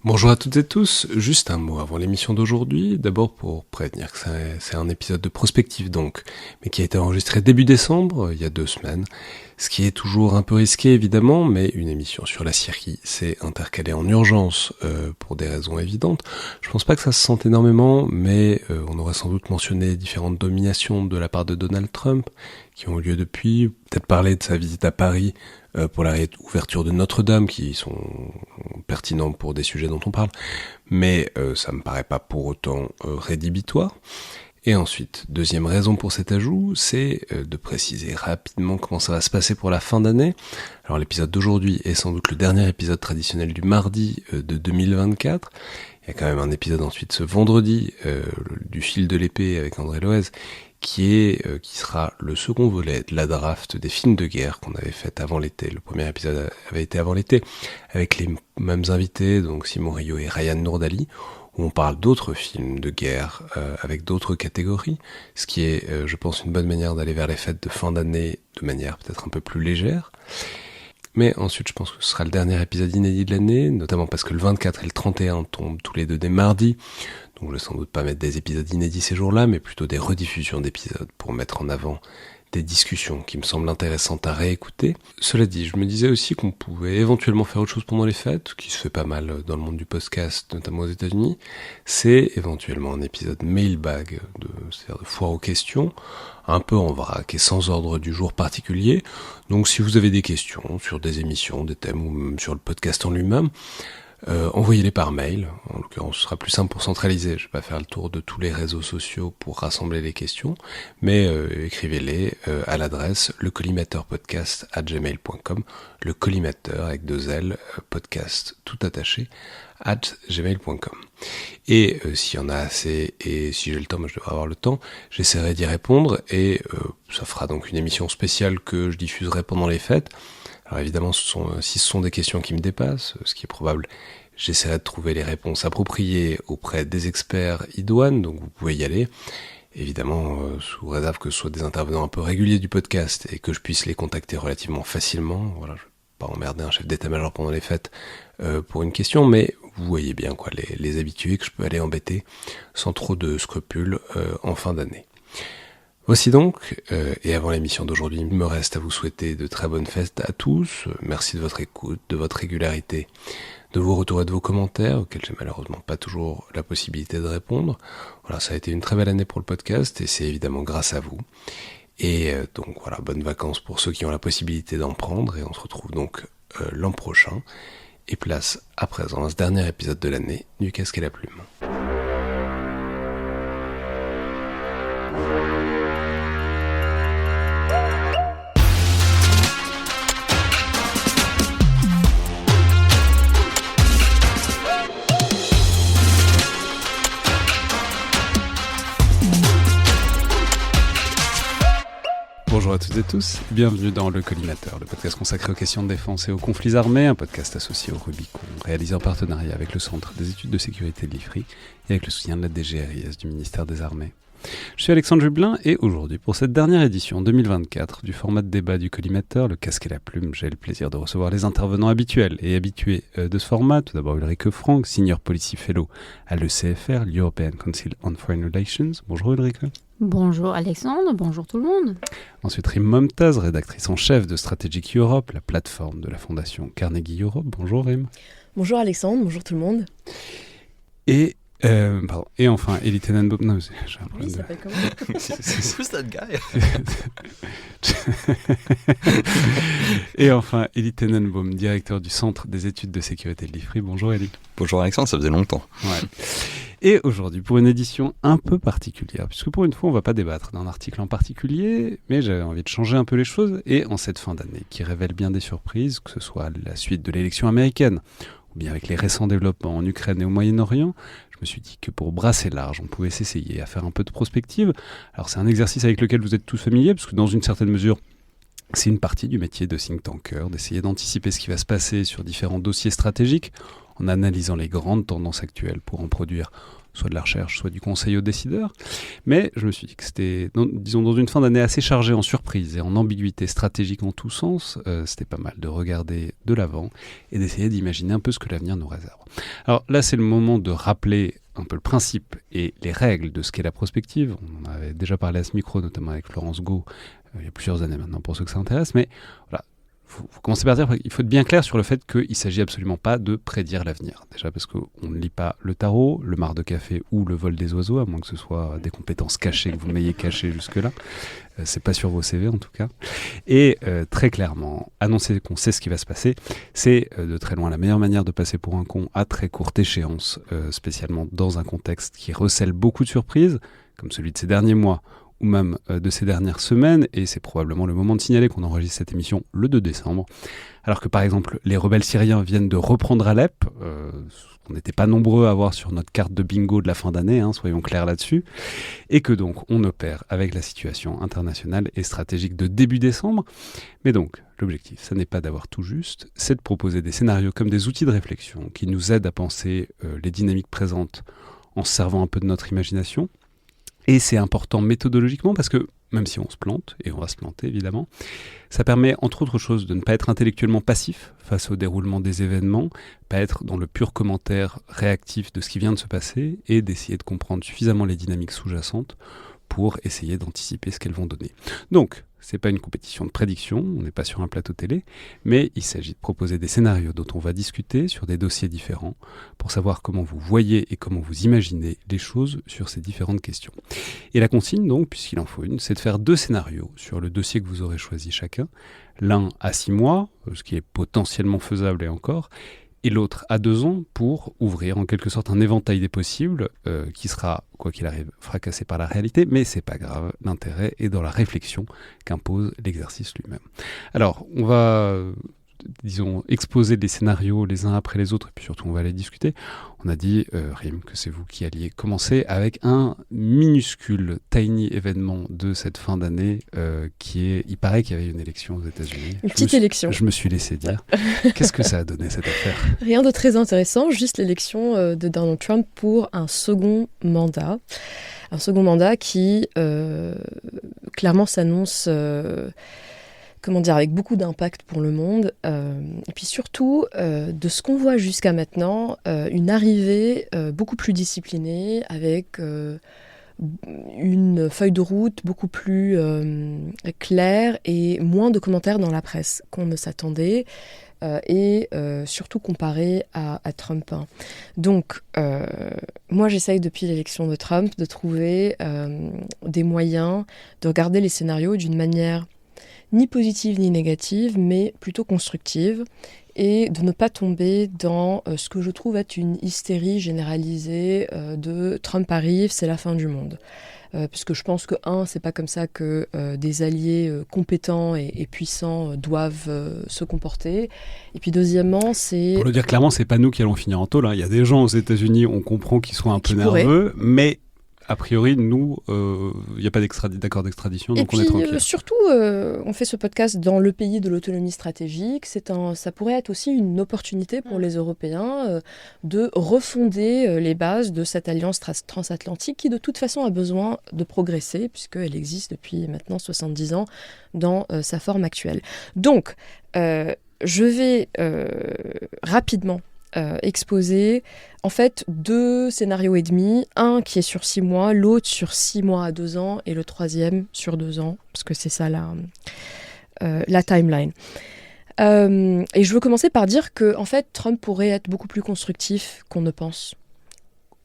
Bonjour à toutes et tous, juste un mot avant l'émission d'aujourd'hui, d'abord pour prévenir que c'est un épisode de prospective donc, mais qui a été enregistré début décembre, il y a 2 semaines, ce qui est toujours un peu risqué évidemment, mais une émission sur la Syrie s'est intercalée en urgence pour des raisons évidentes. Je pense pas que ça se sente énormément, mais on aurait sans doute mentionné différentes dominations de la part de Donald Trump qui ont eu lieu depuis, peut-être parler de sa visite à Paris pour la réouverture de Notre-Dame, qui sont pertinents pour des sujets dont on parle, mais ça me paraît pas pour autant rédhibitoire. Et ensuite, deuxième raison pour cet ajout, c'est de préciser rapidement comment ça va se passer pour la fin d'année. Alors l'épisode d'aujourd'hui est sans doute le dernier épisode traditionnel du mardi de 2024. Il y a quand même un épisode ensuite ce vendredi du fil de l'épée avec André Loez, qui sera le second volet de la draft des films de guerre qu'on avait fait avant l'été. Le premier épisode avait été avant l'été, avec les mêmes invités, donc Simon Rio et Ryan Nourdali, où on parle d'autres films de guerre avec d'autres catégories, ce qui est, je pense, une bonne manière d'aller vers les fêtes de fin d'année de manière peut-être un peu plus légère. Mais ensuite, je pense que ce sera le dernier épisode inédit de l'année, notamment parce que le 24 et le 31 tombent tous les deux des mardis. Donc je vais sans doute pas mettre des épisodes inédits ces jours-là, mais plutôt des rediffusions d'épisodes pour mettre en avant des discussions qui me semblent intéressantes à réécouter. Cela dit, je me disais aussi qu'on pouvait éventuellement faire autre chose pendant les fêtes, qui se fait pas mal dans le monde du podcast, notamment aux États-Unis. C'est éventuellement un épisode mailbag, c'est-à-dire de foire aux questions, un peu en vrac et sans ordre du jour particulier. Donc si vous avez des questions sur des émissions, des thèmes ou même sur le podcast en lui-même, envoyez-les par mail. En l'occurrence, ce sera plus simple pour centraliser. Je vais pas faire le tour de tous les réseaux sociaux pour rassembler les questions, mais écrivez-les à l'adresse lecollimateurpodcast@gmail.com, le collimateur avec 2 L, podcast tout attaché, @gmail.com. Et s'il y en a assez, et si j'ai le temps, moi je devrais avoir le temps, j'essaierai d'y répondre, et ça fera donc une émission spéciale que je diffuserai pendant les fêtes. Alors évidemment, si ce sont des questions qui me dépassent, ce qui est probable, j'essaierai de trouver les réponses appropriées auprès des experts idoines, donc vous pouvez y aller. Évidemment, sous réserve que ce soit des intervenants un peu réguliers du podcast et que je puisse les contacter relativement facilement. Voilà, je ne vais pas emmerder un chef d'état-major pendant les fêtes pour une question, mais vous voyez bien quoi, les habitués que je peux aller embêter sans trop de scrupules en fin d'année. Voici donc, et avant l'émission d'aujourd'hui, il me reste à vous souhaiter de très bonnes fêtes à tous. Merci de votre écoute, de votre régularité, de vos retours et de vos commentaires, auxquels j'ai malheureusement pas toujours la possibilité de répondre. Voilà, ça a été une très belle année pour le podcast, et c'est évidemment grâce à vous. Et donc voilà, bonnes vacances pour ceux qui ont la possibilité d'en prendre, et on se retrouve donc l'an prochain. Et place à présent à ce dernier épisode de l'année du Casque et la Plume. Bonjour à toutes et tous, bienvenue dans Le Collimateur, le podcast consacré aux questions de défense et aux conflits armés, un podcast associé au Rubicon, réalisé en partenariat avec le Centre des études de sécurité de l'IFRI et avec le soutien de la DGRIS du ministère des Armées. Je suis Alexandre Jublin et aujourd'hui, pour cette dernière édition 2024 du format de débat du Collimateur, le Casque et la Plume, j'ai le plaisir de recevoir les intervenants habituels et habitués de ce format. Tout d'abord Ulrike Frank, Senior Policy Fellow à l'ECFR, l'European Council on Foreign Relations. Bonjour Ulrike. Bonjour Alexandre, bonjour tout le monde. Ensuite Rim Momtaz, rédactrice en chef de Strategic Europe, la plateforme de la fondation Carnegie Europe. Bonjour Rim. Bonjour Alexandre, bonjour tout le monde. Et enfin, Elie Tenenbaum. Non, j'ai un problème. Il s'appelle comment? Who's that guy? Et enfin, Elie Tenenbaum, directeur du Centre des études de sécurité de l'IFRI. Bonjour Elie. Bonjour Alexandre, ça faisait longtemps. Ouais. Et aujourd'hui, pour une édition un peu particulière, puisque pour une fois, on ne va pas débattre d'un article en particulier, mais j'avais envie de changer un peu les choses, et en cette fin d'année qui révèle bien des surprises, que ce soit la suite de l'élection américaine, ou bien avec les récents développements en Ukraine et au Moyen-Orient, je me suis dit que pour brasser large, on pouvait s'essayer à faire un peu de prospective. Alors c'est un exercice avec lequel vous êtes tous familiers, parce que dans une certaine mesure, c'est une partie du métier de think tanker, d'essayer d'anticiper ce qui va se passer sur différents dossiers stratégiques, en analysant les grandes tendances actuelles pour en produire soit de la recherche, soit du conseil aux décideurs. Mais je me suis dit que c'était, disons, dans une fin d'année assez chargée en surprises et en ambiguïté stratégique en tous sens, c'était pas mal de regarder de l'avant et d'essayer d'imaginer un peu ce que l'avenir nous réserve. Alors là, c'est le moment de rappeler un peu le principe et les règles de ce qu'est la prospective. On en avait déjà parlé à ce micro, notamment avec Florence Gau, il y a plusieurs années maintenant pour ceux que ça intéresse, mais voilà. Faut commencer par dire qu'il faut être bien clair sur le fait qu'il ne s'agit absolument pas de prédire l'avenir. Déjà parce qu'on ne lit pas le tarot, le marc de café ou le vol des oiseaux, à moins que ce soit des compétences cachées que vous m'ayez cachées jusque-là. C'est pas sur vos CV en tout cas. Et très clairement, annoncer qu'on sait ce qui va se passer, c'est de très loin la meilleure manière de passer pour un con à très courte échéance, spécialement dans un contexte qui recèle beaucoup de surprises, comme celui de ces derniers mois, ou même de ces dernières semaines, et c'est probablement le moment de signaler qu'on enregistre cette émission le 2 décembre, alors que par exemple les rebelles syriens viennent de reprendre Alep, ce qu'on n'était pas nombreux à avoir sur notre carte de bingo de la fin d'année, soyons clairs là-dessus, et que donc on opère avec la situation internationale et stratégique de début décembre. Mais donc l'objectif, ça n'est pas d'avoir tout juste, c'est de proposer des scénarios comme des outils de réflexion qui nous aident à penser les dynamiques présentes en se servant un peu de notre imagination. Et c'est important méthodologiquement parce que, même si on se plante, et on va se planter évidemment, ça permet entre autres choses de ne pas être intellectuellement passif face au déroulement des événements, pas être dans le pur commentaire réactif de ce qui vient de se passer, et d'essayer de comprendre suffisamment les dynamiques sous-jacentes pour essayer d'anticiper ce qu'elles vont donner. Donc, c'est pas une compétition de prédiction, on n'est pas sur un plateau télé, mais il s'agit de proposer des scénarios dont on va discuter sur des dossiers différents pour savoir comment vous voyez et comment vous imaginez les choses sur ces différentes questions. Et la consigne donc, puisqu'il en faut une, c'est de faire 2 scénarios sur le dossier que vous aurez choisi chacun, l'un à 6 mois, ce qui est potentiellement faisable et encore, et l'autre à 2 ans pour ouvrir en quelque sorte un éventail des possibles qui sera, quoi qu'il arrive, fracassé par la réalité, mais c'est pas grave, l'intérêt est dans la réflexion qu'impose l'exercice lui-même. Alors, on va, disons, exposer les scénarios les uns après les autres, et puis surtout on va les discuter. On a dit, Rim, que c'est vous qui alliez commencer avec un minuscule, tiny événement de cette fin d'année qui est, il paraît qu'il y avait une élection aux États-Unis. Une petite élection. Je me suis laissé dire. Qu'est-ce que ça a donné cette affaire ? Rien de très intéressant, juste l'élection de Donald Trump pour un second mandat. Un second mandat qui clairement s'annonce avec beaucoup d'impact pour le monde. Et puis surtout, de ce qu'on voit jusqu'à maintenant, une arrivée beaucoup plus disciplinée, avec une feuille de route beaucoup plus claire et moins de commentaires dans la presse qu'on ne s'attendait. Et surtout comparé à Trump. Donc, moi, j'essaye depuis l'élection de Trump de trouver des moyens de regarder les scénarios d'une manière ni positive ni négative, mais plutôt constructive, et de ne pas tomber dans ce que je trouve être une hystérie généralisée de Trump arrive, c'est la fin du monde. Puisque je pense que, c'est pas comme ça que des alliés compétents et puissants doivent se comporter. Et puis deuxièmement, c'est... Pour le dire clairement, c'est pas nous qui allons finir en tôle. Il y a des gens aux États-Unis, on comprend qu'ils sont un peu nerveux, mais a priori, nous, il n'y a pas d'accord d'extradition, donc on est tranquille. Et puis surtout, on fait ce podcast dans le pays de l'autonomie stratégique. Ça pourrait être aussi une opportunité pour les Européens de refonder les bases de cette alliance transatlantique qui, de toute façon, a besoin de progresser, puisqu'elle existe depuis maintenant 70 ans dans sa forme actuelle. Donc, je vais rapidement exposer en fait 2 scénarios et demi, un qui est sur 6 mois, l'autre sur 6 mois à 2 ans et le troisième sur 2 ans, parce que c'est ça la timeline. Et je veux commencer par dire que en fait Trump pourrait être beaucoup plus constructif qu'on ne pense.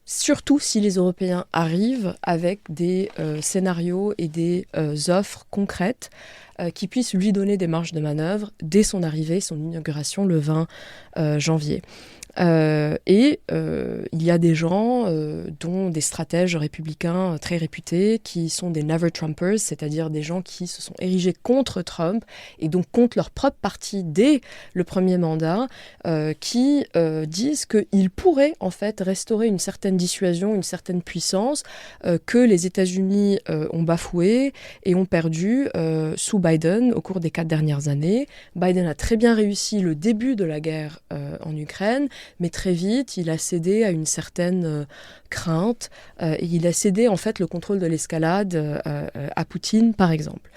Surtout si les Européens arrivent avec des scénarios et des offres concrètes qui puissent lui donner des marges de manœuvre dès son arrivée, son inauguration le 20 janvier. Il il y a des gens, dont des stratèges républicains très réputés, qui sont des never Trumpers, c'est-à-dire des gens qui se sont érigés contre Trump et donc contre leur propre parti dès le premier mandat, qui disent qu'il pourrait en fait restaurer une certaine dissuasion, une certaine puissance que les États-Unis ont bafoué et ont perdu sous Biden au cours des 4 dernières années. Biden a très bien réussi le début de la guerre en Ukraine, mais très vite, il a cédé à une certaine crainte et il a cédé en fait le contrôle de l'escalade à Poutine, par exemple.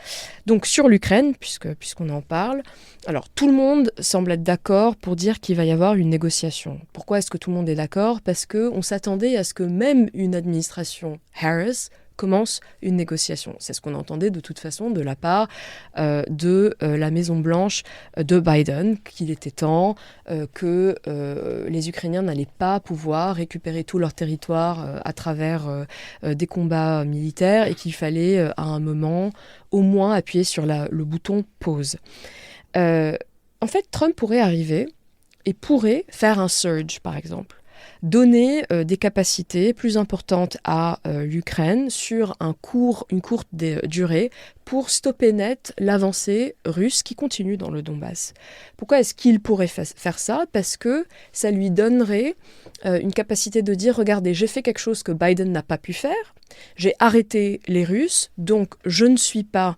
Donc sur l'Ukraine, puisqu'on en parle, alors tout le monde semble être d'accord pour dire qu'il va y avoir une négociation. Pourquoi est-ce que tout le monde est d'accord ? Parce qu'on s'attendait à ce que même une administration Harris commence une négociation. C'est ce qu'on entendait de toute façon de la part de la Maison-Blanche de Biden, qu'il était temps que les Ukrainiens n'allaient pas pouvoir récupérer tout leur territoire à travers des combats militaires et qu'il fallait à un moment au moins appuyer sur le bouton pause. En fait, Trump pourrait arriver et pourrait faire un surge, par exemple. Donner des capacités plus importantes à l'Ukraine sur une courte durée pour stopper net l'avancée russe qui continue dans le Donbass. Pourquoi est-ce qu'il pourrait faire ça ? Parce que ça lui donnerait une capacité de dire « Regardez, j'ai fait quelque chose que Biden n'a pas pu faire, j'ai arrêté les Russes, donc je ne suis pas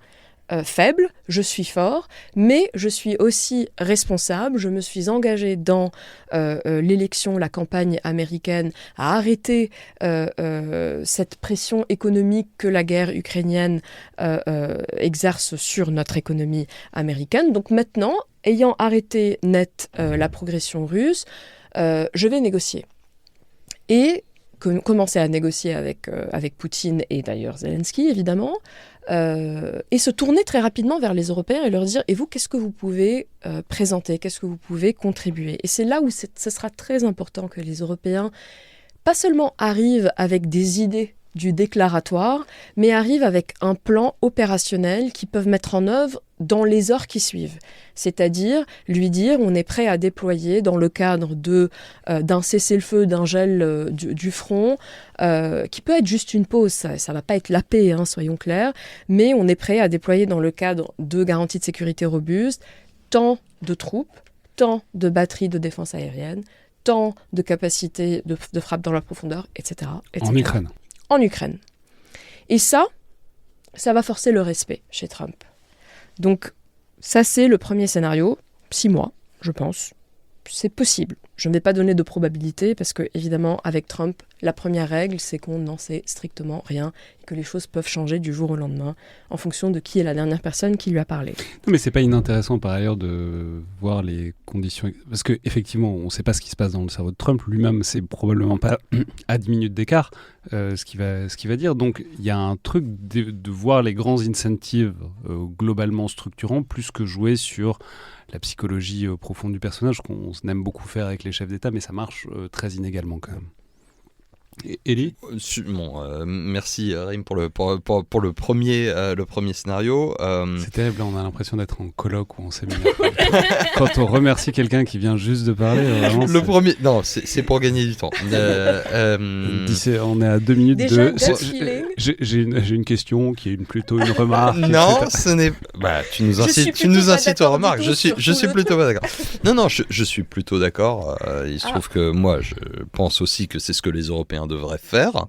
faible, je suis fort, mais je suis aussi responsable. Je me suis engagée dans l'élection, la campagne américaine, à arrêter cette pression économique que la guerre ukrainienne exerce sur notre économie américaine. Donc maintenant, ayant arrêté net la progression russe, je vais négocier. Et commencer à négocier avec Poutine et d'ailleurs Zelensky, évidemment, et se tourner très rapidement vers les Européens et leur dire « Et vous, qu'est-ce que vous pouvez présenter ? Qu'est-ce que vous pouvez contribuer ?» Et c'est là où ce sera très important que les Européens, pas seulement arrivent avec des idées du déclaratoire, mais arrivent avec un plan opérationnel qu'ils peuvent mettre en œuvre dans les heures qui suivent. C'est-à-dire lui dire on est prêt à déployer dans le cadre d'un cessez-le-feu, d'un gel du front, qui peut être juste une pause, ça ne va pas être la paix, soyons clairs, mais on est prêt à déployer dans le cadre de garanties de sécurité robustes tant de troupes, tant de batteries de défense aérienne, tant de capacités de frappe dans la profondeur, etc. En Ukraine. Et ça va forcer le respect chez Trump. Donc, ça, c'est le premier scénario. 6 mois, je pense. C'est possible. Je ne vais pas donner de probabilité parce que, évidemment, avec Trump, la première règle, c'est qu'on n'en sait strictement rien et que les choses peuvent changer du jour au lendemain en fonction de qui est la dernière personne qui lui a parlé. Non, mais c'est pas inintéressant par ailleurs de voir les conditions. Parce qu'effectivement, on ne sait pas ce qui se passe dans le cerveau de Trump. Lui-même, c'est probablement pas à 10 minutes d'écart ce qu'il va dire. Donc, il y a un truc de voir les grands incentives globalement structurants plus que jouer sur la psychologie profonde du personnage qu'on aime beaucoup faire avec les chefs d'État, mais ça marche très inégalement quand même. Elie ? Merci Rim pour le premier scénario. C'est terrible, on a l'impression d'être en colloque ou en séminaire. Quand on remercie quelqu'un qui vient juste de parler, vraiment, premier, non, c'est pour gagner du temps. On est à 2 minutes déjà, de. J'ai une question qui est plutôt une remarque. Non, ce n'est. Tu nous incites aux remarques. Je suis plutôt pas d'accord. Non, je suis plutôt d'accord. Il se trouve que moi, je pense aussi que c'est ce que les Européens devraient faire.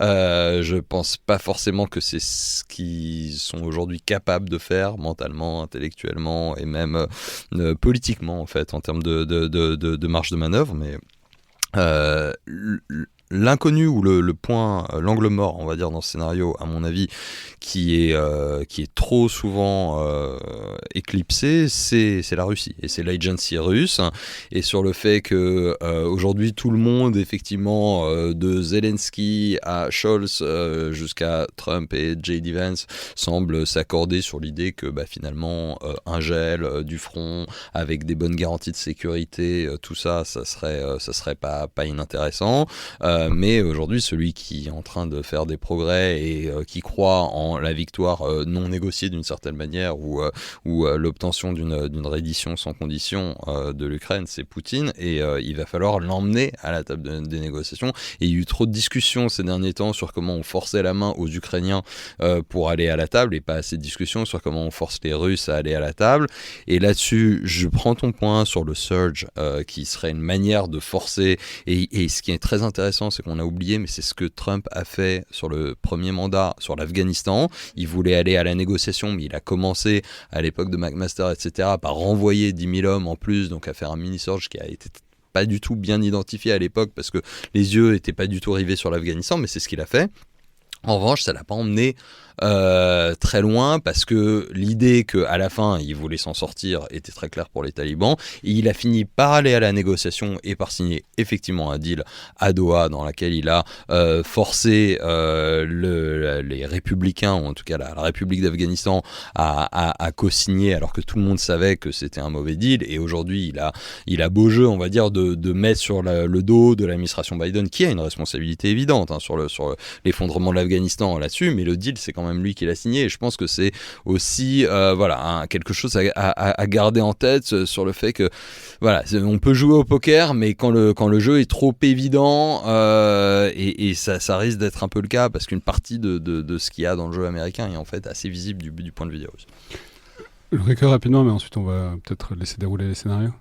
Je pense pas forcément que c'est ce qu'ils sont aujourd'hui capables de faire mentalement, intellectuellement et même politiquement en fait en termes de marge de manœuvre, mais l'inconnu ou le point, l'angle mort, on va dire, dans ce scénario, à mon avis, qui est trop souvent éclipsé, c'est la Russie. Et c'est l'agency russe. Et sur le fait que aujourd'hui, tout le monde, effectivement, de Zelensky à Scholz jusqu'à Trump et J.D. Vance, semble s'accorder sur l'idée que finalement, un gel du front avec des bonnes garanties de sécurité, tout ça, ça serait pas inintéressant. mais aujourd'hui, celui qui est en train de faire des progrès et qui croit en la victoire non négociée d'une certaine manière ou l'obtention d'une reddition sans condition de l'Ukraine, c'est Poutine, et il va falloir l'emmener à la table des négociations. Et il y a eu trop de discussions ces derniers temps sur comment on forçait la main aux Ukrainiens pour aller à la table, et pas assez de discussions sur comment on force les Russes à aller à la table. Et là-dessus, je prends ton point sur le surge, qui serait une manière de forcer, et ce qui est très intéressant, c'est qu'on a oublié, mais c'est ce que Trump a fait sur le premier mandat sur l'Afghanistan. Il voulait aller à la négociation, mais il a commencé à l'époque de McMaster, etc., par renvoyer 10 000 hommes en plus, donc à faire un mini-surge qui a été pas du tout bien identifié à l'époque parce que les yeux n'étaient pas du tout rivés sur l'Afghanistan, mais c'est ce qu'il a fait. En revanche, ça l'a pas emmené très loin, parce que l'idée qu'à la fin il voulait s'en sortir était très claire pour les talibans, et il a fini par aller à la négociation et par signer effectivement un deal à Doha dans laquelle il a forcé les républicains, ou en tout cas la République d'Afghanistan, à co-signer, alors que tout le monde savait que c'était un mauvais deal. Et aujourd'hui il a beau jeu, on va dire, de mettre sur le dos de l'administration Biden, qui a une responsabilité évidente sur l'effondrement de l'Afghanistan là-dessus, mais le deal c'est quand même lui qui l'a signé, et je pense que c'est aussi quelque chose à garder en tête sur le fait que on peut jouer au poker, mais quand le jeu est trop évident, et ça risque d'être un peu le cas, parce qu'une partie de ce qu'il y a dans le jeu américain est en fait assez visible du point de vue des Russes. Ulrike, rapidement, mais ensuite on va peut-être laisser dérouler les scénarios.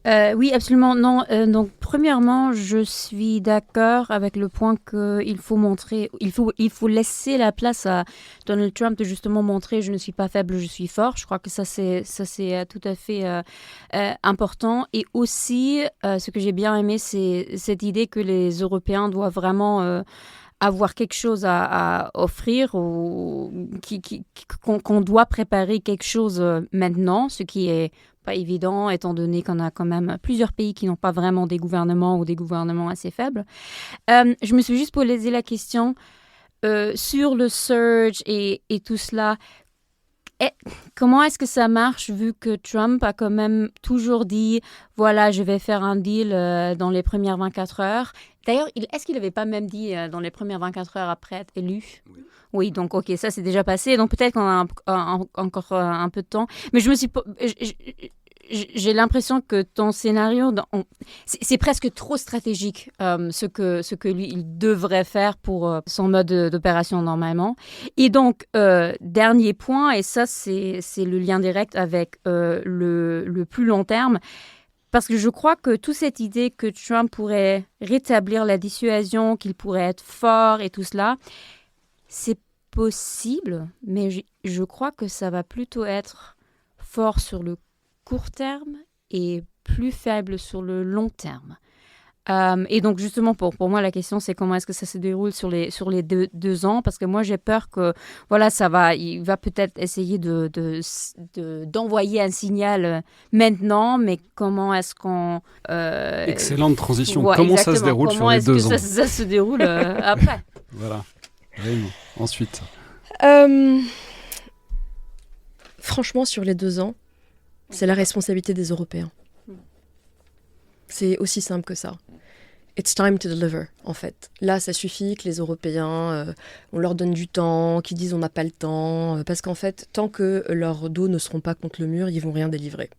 Oui, absolument. Non, donc, premièrement, je suis d'accord avec le point qu'il faut montrer, il faut laisser la place à Donald Trump de justement montrer je ne suis pas faible, je suis fort. Je crois que ça c'est tout à fait important. Et aussi, ce que j'ai bien aimé, c'est cette idée que les Européens doivent vraiment avoir quelque chose à offrir, ou qu'on doit préparer quelque chose maintenant, ce qui est pas évident, étant donné qu'on a quand même plusieurs pays qui n'ont pas vraiment des gouvernements, ou des gouvernements assez faibles. Je me suis juste posé la question sur le surge et tout cela. Comment est-ce que ça marche, vu que Trump a quand même toujours dit « Voilà, je vais faire un deal dans les premières 24 heures ». D'ailleurs, est-ce qu'il n'avait pas même dit dans les premières 24 heures après être élu ? Oui, donc ok, ça c'est déjà passé. Donc peut-être qu'on a encore un peu de temps. Mais j'ai l'impression que ton scénario, c'est presque trop stratégique, ce que lui, il devrait faire pour son mode d'opération normalement. Et donc, dernier point, et ça, c'est le lien direct avec le plus long terme, parce que je crois que toute cette idée que Trump pourrait rétablir la dissuasion, qu'il pourrait être fort et tout cela, c'est possible, mais je crois que ça va plutôt être fort sur le court terme et plus faible sur le long terme. Et donc justement pour moi la question c'est comment est-ce que ça se déroule sur les 2 ans, parce que moi j'ai peur que il va peut-être essayer d'envoyer un signal maintenant, mais comment est-ce qu'on excellente transition, comment ça se déroule sur les 2 ans, comment est-ce que ça se déroule après. Voilà, vraiment. Ensuite franchement, sur les 2 ans, c'est la responsabilité des Européens. C'est aussi simple que ça. It's time to deliver, en fait. Là, ça suffit que les Européens, on leur donne du temps, qu'ils disent on n'a pas le temps, parce qu'en fait, tant que leurs dos ne seront pas contre le mur, ils vont rien délivrer.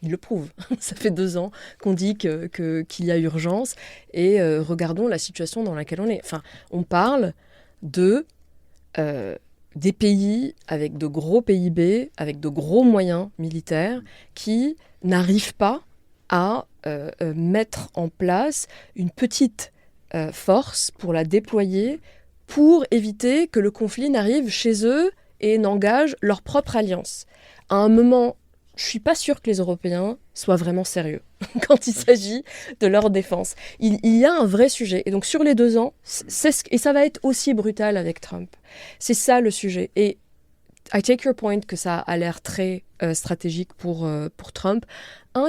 Ils le prouvent. Ça fait 2 ans qu'on dit qu'il y a urgence, et regardons la situation dans laquelle on est. Enfin, on parle des pays avec de gros PIB, avec de gros moyens militaires, qui n'arrivent pas à mettre en place une petite force pour la déployer, pour éviter que le conflit n'arrive chez eux et n'engage leur propre alliance. À un moment, je ne suis pas sûre que les Européens soient vraiment sérieux quand il s'agit de leur défense. Il y a un vrai sujet. Et donc sur les 2 ans, et ça va être aussi brutal avec Trump. C'est ça le sujet. Et I take your point que ça a l'air très stratégique pour Trump.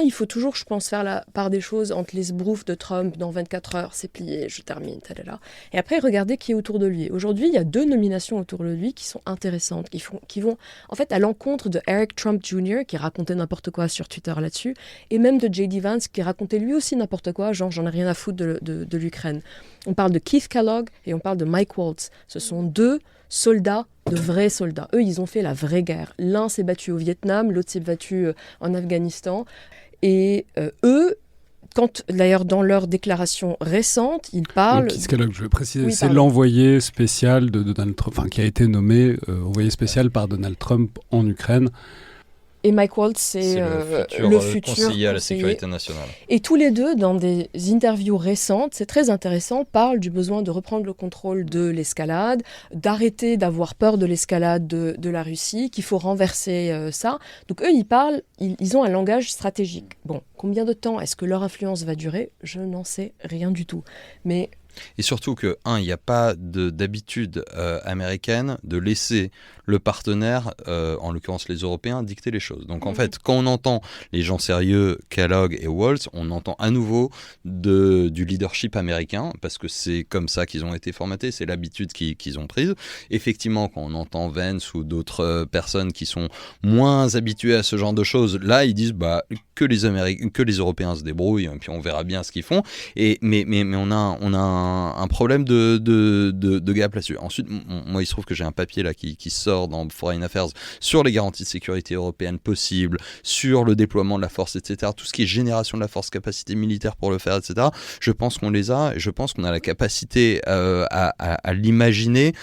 Il faut toujours, je pense, faire la part des choses entre les sbroufs de Trump dans 24 heures, c'est plié, je termine, tel. Et après, regardez qui est autour de lui. Aujourd'hui, il y a 2 nominations autour de lui qui sont intéressantes, qui vont en fait à l'encontre de Eric Trump Jr., qui racontait n'importe quoi sur Twitter là-dessus, et même de J.D. Vance, qui racontait lui aussi n'importe quoi, genre j'en ai rien à foutre de l'Ukraine. On parle de Keith Kellogg et on parle de Mike Waltz. Ce sont 2 soldats, de vrais soldats. Eux, ils ont fait la vraie guerre. L'un s'est battu au Vietnam, l'autre s'est battu en Afghanistan. Et eux, d'ailleurs dans leur déclaration récente, ils parlent... Keith Kellogg, je veux préciser, Oui, c'est pardon. l'envoyé spécial de Donald Trump, enfin qui a été nommé envoyé spécial par Donald Trump en Ukraine. Et Mike Waltz, c'est le futur conseiller à la sécurité nationale. Et tous les deux, dans des interviews récentes, c'est très intéressant, parlent du besoin de reprendre le contrôle de l'escalade, d'arrêter d'avoir peur de l'escalade de la Russie, qu'il faut renverser ça. Donc eux, ils ont un langage stratégique. Bon, combien de temps est-ce que leur influence va durer ? Je n'en sais rien du tout. Mais... Et surtout que, il n'y a pas d'habitude américaine de laisser le partenaire, en l'occurrence les Européens, dicter les choses. Donc en fait, quand on entend les gens sérieux, Kellogg et Waltz, on entend à nouveau du leadership américain, parce que c'est comme ça qu'ils ont été formatés, c'est l'habitude qu'ils ont prise. Effectivement, quand on entend Vance ou d'autres personnes qui sont moins habituées à ce genre de choses, là ils disent que les Européens se débrouillent, et puis on verra bien ce qu'ils font. Mais on a un problème de gap là-dessus. Ensuite, moi il se trouve que j'ai un papier là qui sort dans Foreign Affairs sur les garanties de sécurité européennes possibles, sur le déploiement de la force, etc. Tout ce qui est génération de la force, capacité militaire pour le faire, etc. Je pense qu'on les a, et je pense qu'on a la capacité à l'imaginer.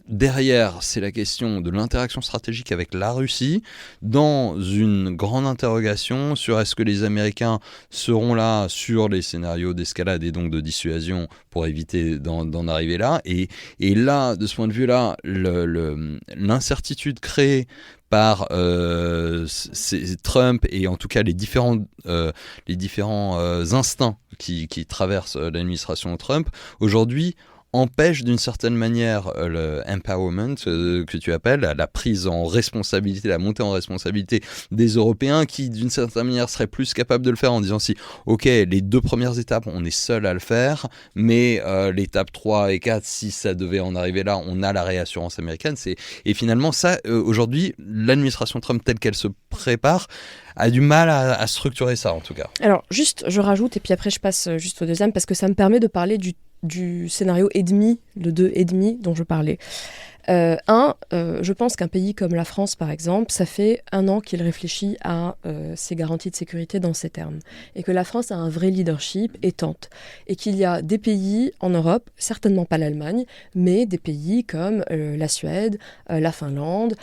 Derrière, c'est la question de l'interaction stratégique avec la Russie, dans une grande interrogation sur est-ce que les Américains seront là sur les scénarios d'escalade et donc de dissuasion pour éviter d'en arriver là. Et là, de ce point de vue-là, l'incertitude créée par Trump et en tout cas les différents instincts qui traversent l'administration Trump, aujourd'hui, empêche d'une certaine manière le empowerment que tu appelles, la prise en responsabilité, la montée en responsabilité des Européens qui d'une certaine manière seraient plus capables de le faire en disant ok, les 2 premières étapes on est seul à le faire, mais l'étape 3 et 4, si ça devait en arriver là, on a la réassurance américaine. Et finalement ça, aujourd'hui, l'administration Trump telle qu'elle se prépare a du mal à structurer ça en tout cas. Alors juste, je rajoute et puis après je passe juste au deuxième parce que ça me permet de parler du scénario et demi, le 2,5 dont je parlais. Je pense qu'un pays comme la France, par exemple, ça fait 1 an qu'il réfléchit à ses garanties de sécurité dans ces termes. Et que la France a un vrai leadership et tente. Et qu'il y a des pays en Europe, certainement pas l'Allemagne, mais des pays comme la Suède, la Finlande,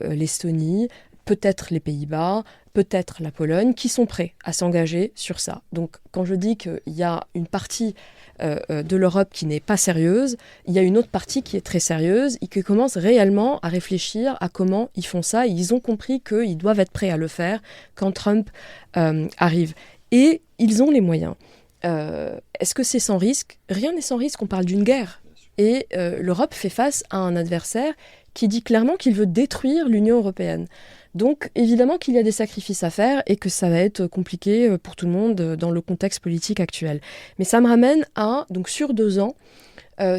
l'Estonie, peut-être les Pays-Bas, peut-être la Pologne, qui sont prêts à s'engager sur ça. Donc quand je dis qu'il y a une partie de l'Europe qui n'est pas sérieuse, il y a une autre partie qui est très sérieuse et qui commence réellement à réfléchir à comment ils font ça. Et ils ont compris qu'ils doivent être prêts à le faire quand Trump arrive. Et ils ont les moyens. Est-ce que c'est sans risque ? Rien n'est sans risque, on parle d'une guerre. Et l'Europe fait face à un adversaire qui dit clairement qu'il veut détruire l'Union européenne. Donc évidemment qu'il y a des sacrifices à faire et que ça va être compliqué pour tout le monde dans le contexte politique actuel. Mais ça me ramène à, donc sur 2 ans,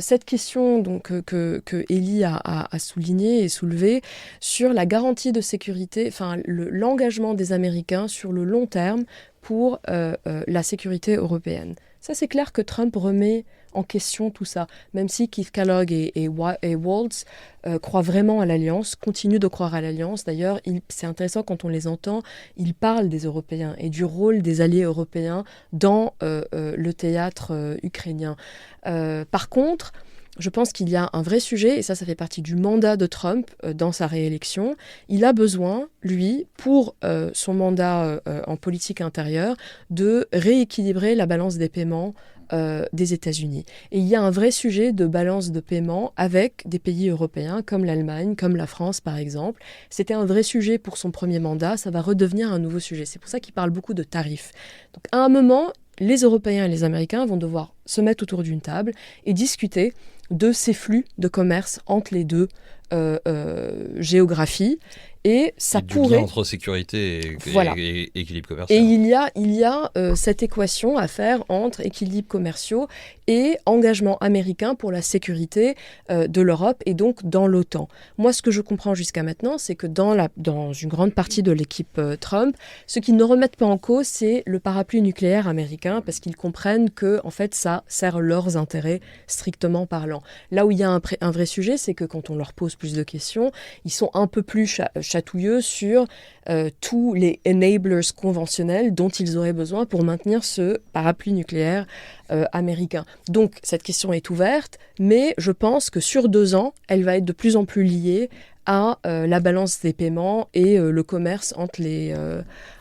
cette question donc, que Élie a soulignée et soulevée sur la garantie de sécurité, enfin l'engagement des Américains sur le long terme pour la sécurité européenne. Ça, c'est clair que Trump remet en question tout ça, même si Keith Kellogg et Waltz croient vraiment à l'Alliance, continuent de croire à l'Alliance. D'ailleurs, c'est intéressant quand on les entend, ils parlent des Européens et du rôle des alliés européens dans le théâtre ukrainien. Par contre, je pense qu'il y a un vrai sujet, et ça fait partie du mandat de Trump dans sa réélection. Il a besoin, lui, pour son mandat en politique intérieure, de rééquilibrer la balance des paiements des États-Unis. Et il y a un vrai sujet de balance de paiement avec des pays européens comme l'Allemagne, comme la France par exemple. C'était un vrai sujet pour son premier mandat, ça va redevenir un nouveau sujet. C'est pour ça qu'il parle beaucoup de tarifs. Donc à un moment, les Européens et les Américains vont devoir se mettre autour d'une table et discuter de ces flux de commerce entre les deux géographies Et ça du pourrait... lien entre sécurité et équilibre commercial. Et il y a cette équation à faire entre équilibres commerciaux et engagement américain pour la sécurité de l'Europe et donc dans l'OTAN. Moi, ce que je comprends jusqu'à maintenant, c'est que dans une grande partie de l'équipe Trump, ce qu'ils ne remettent pas en cause, c'est le parapluie nucléaire américain, parce qu'ils comprennent que en fait, ça sert leurs intérêts strictement parlant. Là où il y a un vrai sujet, c'est que quand on leur pose plus de questions, ils sont un peu plus chatouilleux sur tous les enablers conventionnels dont ils auraient besoin pour maintenir ce parapluie nucléaire américain. Donc cette question est ouverte, mais je pense que sur 2 ans, elle va être de plus en plus liée à la balance des paiements et le commerce entre les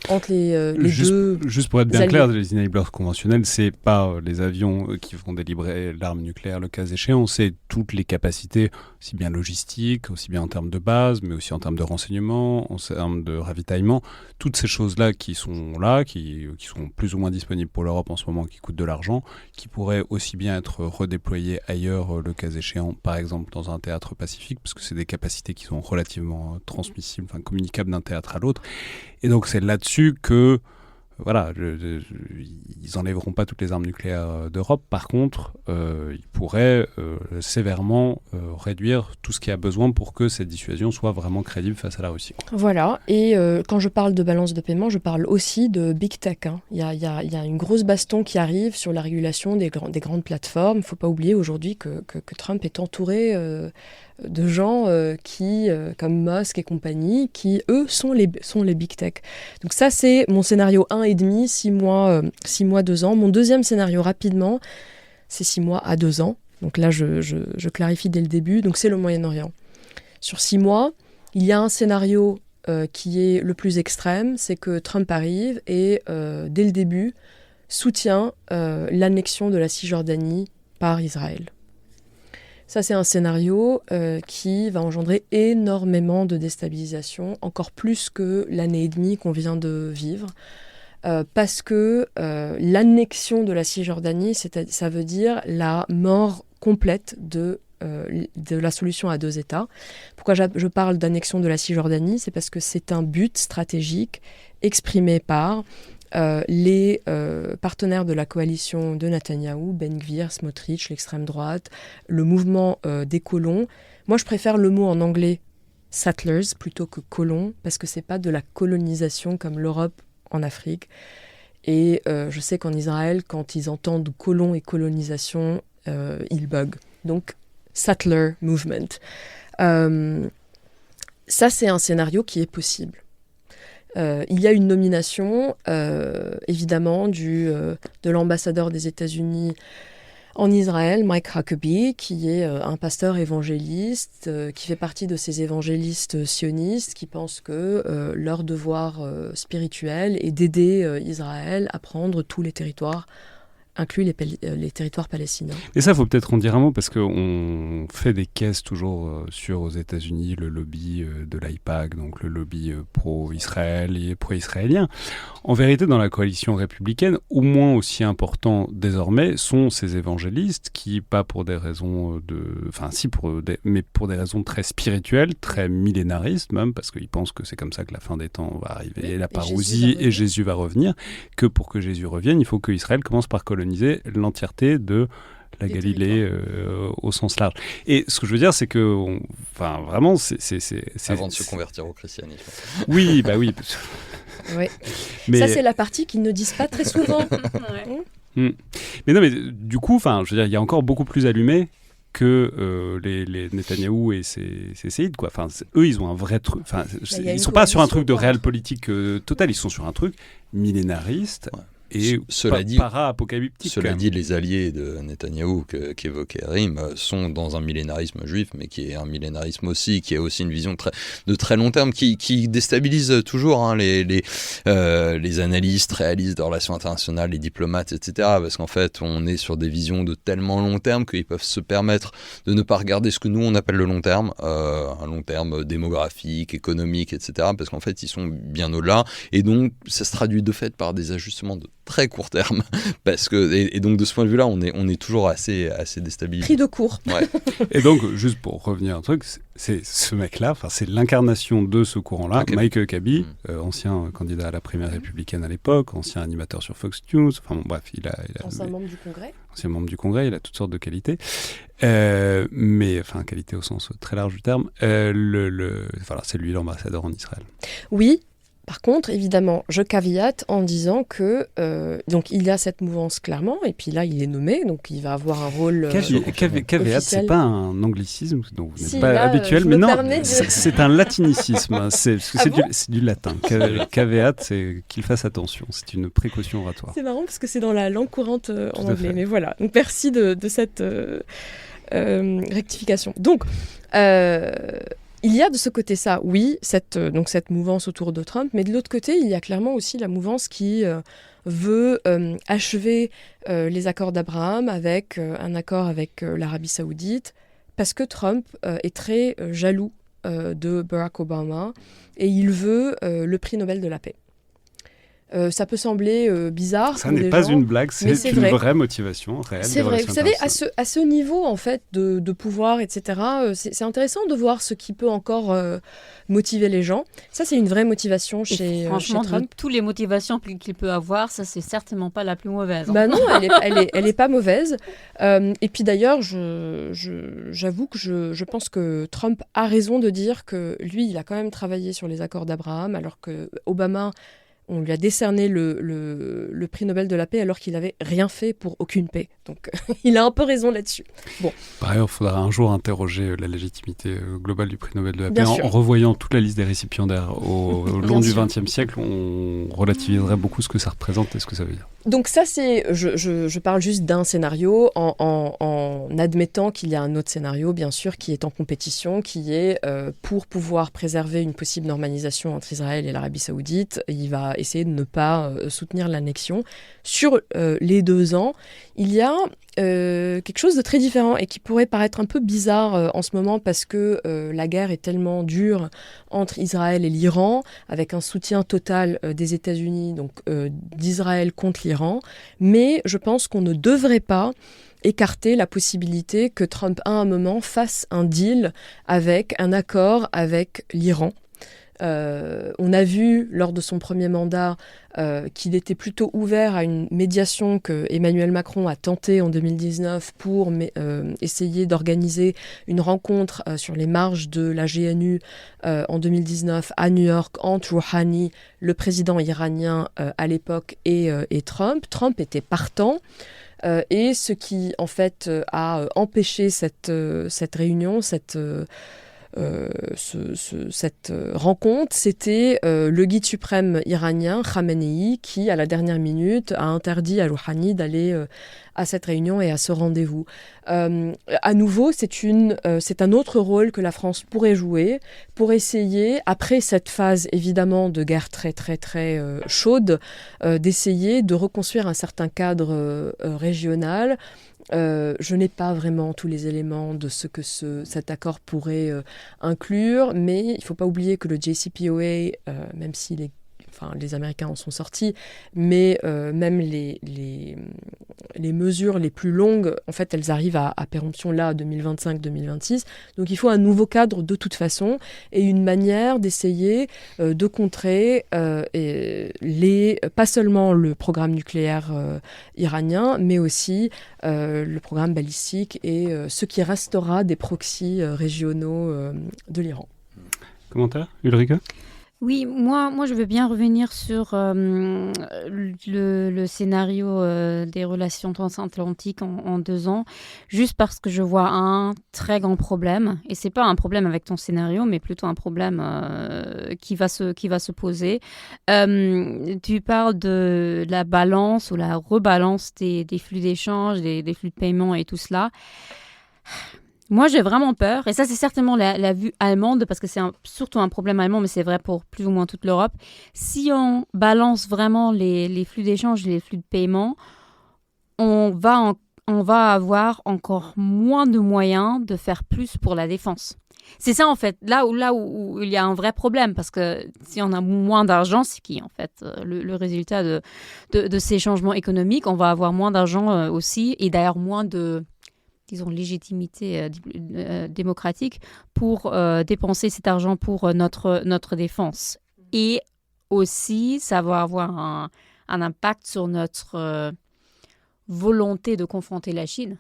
deux. Juste pour être bien alliés. clair, les enablers conventionnels, c'est pas les avions qui vont délivrer l'arme nucléaire le cas échéant, c'est toutes les capacités, aussi bien logistiques, aussi bien en termes de base, mais aussi en termes de renseignement, en termes de ravitaillement, toutes ces choses-là, qui sont plus ou moins disponibles pour l'Europe en ce moment, qui coûtent de l'argent, qui pourraient aussi bien être redéployées ailleurs le cas échéant, par exemple dans un théâtre pacifique, parce que c'est des capacités qui sont relativement transmissibles, communicables d'un théâtre à l'autre. Et donc c'est là-dessus que ils enlèveront pas toutes les armes nucléaires d'Europe. Par contre, ils pourraient sévèrement réduire tout ce qui a besoin pour que cette dissuasion soit vraiment crédible face à la Russie. Voilà, et quand je parle de balance de paiement, je parle aussi de big tech. Il y a une grosse baston qui arrive sur la régulation des grandes plateformes. Il ne faut pas oublier aujourd'hui que Trump est entouré de gens comme Musk et compagnie, qui, eux, sont les big tech. Donc ça, c'est mon scénario 1,5, 6 mois, 2 ans. Mon deuxième scénario, rapidement, c'est 6 mois à 2 ans. Donc là, je clarifie dès le début. Donc c'est le Moyen-Orient. Sur 6 mois, il y a un scénario qui est le plus extrême, c'est que Trump arrive et, dès le début, soutient l'annexion de la Cisjordanie par Israël. Ça, c'est un scénario qui va engendrer énormément de déstabilisation, encore plus que l'année et demie qu'on vient de vivre, parce que l'annexion de la Cisjordanie, ça veut dire la mort complète de la solution à 2 États. Pourquoi je parle d'annexion de la Cisjordanie ? C'est parce que c'est un but stratégique exprimé par les partenaires de la coalition de Netanyahou, Ben Gvir, Smotrich, l'extrême droite, le mouvement des colons. Moi, je préfère le mot en anglais settlers plutôt que colons, parce que c'est pas de la colonisation comme l'Europe en Afrique. Et je sais qu'en Israël, quand ils entendent colons et colonisation, ils bug. Donc, settler movement. Ça, c'est un scénario qui est possible. Il y a une nomination, évidemment, de l'ambassadeur des États-Unis en Israël, Mike Huckabee, qui est un pasteur évangéliste, qui fait partie de ces évangélistes sionistes qui pensent que leur devoir spirituel est d'aider Israël à prendre tous les territoires, inclus les territoires palestiniens. Et ça, il faut peut-être en dire un mot, parce qu'on fait des caisses toujours sur aux États-Unis le lobby de l'AIPAC, donc le lobby pro-Israël et pro-israélien. En vérité, dans la coalition républicaine, au moins aussi important désormais, sont ces évangélistes qui, pas pour des raisons mais pour des raisons très spirituelles, très millénaristes même, parce qu'ils pensent que c'est comme ça que la fin des temps va arriver, la parousie et Jésus va revenir, que pour que Jésus revienne, il faut que Israël commence par coloniser l'entièreté de la Galilée au sens large. Et ce que je veux dire, c'est que, vraiment, c'est avant de se convertir au christianisme. Oui, bah oui. Oui. Mais ça, c'est la partie qu'ils ne disent pas très souvent. Mais non, mais du coup, je veux dire, il y a encore beaucoup plus allumé que les Netanyahou et ses séides, quoi. Eux, ils ont un vrai truc. Ils sont pas sur un truc de réel politique total. Ils sont sur un truc millénariste. Ouais. Et para-apocalyptique. Cela dit, les alliés de Netanyahou qu'évoquait Rim sont dans un millénarisme juif, mais qui est un millénarisme aussi, qui est aussi une vision de très long terme, qui déstabilise toujours les analystes, réalistes de relations internationales, les diplomates, etc. Parce qu'en fait, on est sur des visions de tellement long terme qu'ils peuvent se permettre de ne pas regarder ce que nous, on appelle le long terme, un long terme démographique, économique, etc. Parce qu'en fait, ils sont bien au-delà. Et donc, ça se traduit de fait par des ajustements de très court terme. Parce que, et donc de ce point de vue-là, on est toujours assez déstabilisé. Pris de court. Ouais. Et donc, juste pour revenir à un truc, c'est ce mec-là, c'est l'incarnation de ce courant-là, Okay. Mike Huckabee, ancien candidat à la primaire républicaine à l'époque, ancien animateur sur Fox News, enfin bon, bref, il a Ancien membre du Congrès. ancien membre du Congrès, il a toutes sortes de qualités, mais enfin qualité au sens très large du terme. Voilà, c'est lui l'ambassadeur en Israël. Oui. Par contre, évidemment, je caveate en disant que donc il y a cette mouvance clairement, et puis là il est nommé, donc il va avoir un rôle Caveat, c'est officiel. pas un anglicisme dont vous n'êtes Si, pas là, habituel, je mais me non, permets de- c'est un latinicisme. Parce que Ah c'est du latin. Caveat, c'est qu'il fasse attention. C'est une précaution oratoire. C'est marrant parce que c'est dans la langue courante en Tout à anglais, fait. mais voilà. Donc merci de cette rectification. Donc il y a de ce côté ça, oui, cette mouvance autour de Trump, mais de l'autre côté, il y a clairement aussi la mouvance qui veut achever les accords d'Abraham avec un accord avec l'Arabie Saoudite, parce que Trump est très jaloux de Barack Obama et il veut le prix Nobel de la paix. Ça peut sembler bizarre. Ça pour n'est des pas gens, une blague, mais c'est une vrai. vraie motivation réelle. C'est des vrai. relations Vous savez, internationales. à ce niveau en fait de pouvoir, etc. C'est intéressant de voir ce qui peut encore motiver les gens. Ça, c'est une vraie motivation Et chez franchement, de Trump. toutes les motivations qu'il peut avoir, ça, c'est certainement pas la plus mauvaise. hein. Bah non, elle est pas mauvaise. Et puis d'ailleurs, j'avoue que je pense que Trump a raison de dire que lui, il a quand même travaillé sur les accords d'Abraham, alors que Obama, on lui a décerné le prix Nobel de la paix alors qu'il n'avait rien fait pour aucune paix. Donc il a un peu raison là-dessus. Par ailleurs, il faudra un jour interroger la légitimité globale du prix Nobel de la paix. Bien En sûr. revoyant toute la liste des récipiendaires au long Bien du sûr. XXe siècle, on relativiserait beaucoup ce que ça représente et ce que ça veut dire. Donc ça, c'est, je parle juste d'un scénario en admettant qu'il y a un autre scénario, bien sûr, qui est en compétition, qui est pour pouvoir préserver une possible normalisation entre Israël et l'Arabie Saoudite, il va essayer de ne pas soutenir l'annexion. Sur les 2 ans, il y a quelque chose de très différent et qui pourrait paraître un peu bizarre en ce moment parce que la guerre est tellement dure entre Israël et l'Iran, avec un soutien total des États-Unis, donc d'Israël contre l'Iran. Mais je pense qu'on ne devrait pas écarter la possibilité que Trump, à un moment, fasse un deal avec un accord avec l'Iran. On a vu lors de son premier mandat qu'il était plutôt ouvert à une médiation que Emmanuel Macron a tentée en 2019 pour essayer d'organiser une rencontre sur les marges de la GNU en 2019 à New York entre Rouhani, le président iranien à l'époque, et Trump. Trump était partant. Et ce qui, en fait, a empêché cette réunion, cette rencontre, c'était le guide suprême iranien, Khamenei, qui, à la dernière minute, a interdit à Rouhani d'aller à cette réunion et à ce rendez-vous. À nouveau, c'est un autre rôle que la France pourrait jouer pour essayer, après cette phase évidemment de guerre très très très chaude, d'essayer de reconstruire un certain cadre régional. Je n'ai pas vraiment tous les éléments de ce que cet accord pourrait inclure, mais il ne faut pas oublier que le JCPOA, même si les Américains en sont sortis, mais même les mesures les plus longues, en fait, elles arrivent à péremption là, 2025-2026. Donc il faut un nouveau cadre de toute façon et une manière d'essayer de contrer pas seulement le programme nucléaire iranien, mais aussi le programme balistique et ce qui restera des proxys régionaux de l'Iran. Commentaire, Ulrika ? Oui, moi, je veux bien revenir sur le scénario des relations transatlantiques en 2 ans, juste parce que je vois un très grand problème, et c'est pas un problème avec ton scénario, mais plutôt un problème qui va se poser. Tu parles de la balance ou la rebalance des flux d'échange, des flux de paiement et tout cela. Moi, j'ai vraiment peur, et ça, c'est certainement la vue allemande, parce que c'est surtout un problème allemand, mais c'est vrai pour plus ou moins toute l'Europe. Si on balance vraiment les flux d'échange et les flux de paiement, on va avoir encore moins de moyens de faire plus pour la défense. C'est ça, en fait, là où il y a un vrai problème, parce que si on a moins d'argent, c'est qui, en fait, le résultat de ces changements économiques, on va avoir moins d'argent aussi, et d'ailleurs moins de, disons, légitimité démocratique pour dépenser cet argent pour notre défense. Et aussi, ça va avoir un impact sur notre volonté de confronter la Chine.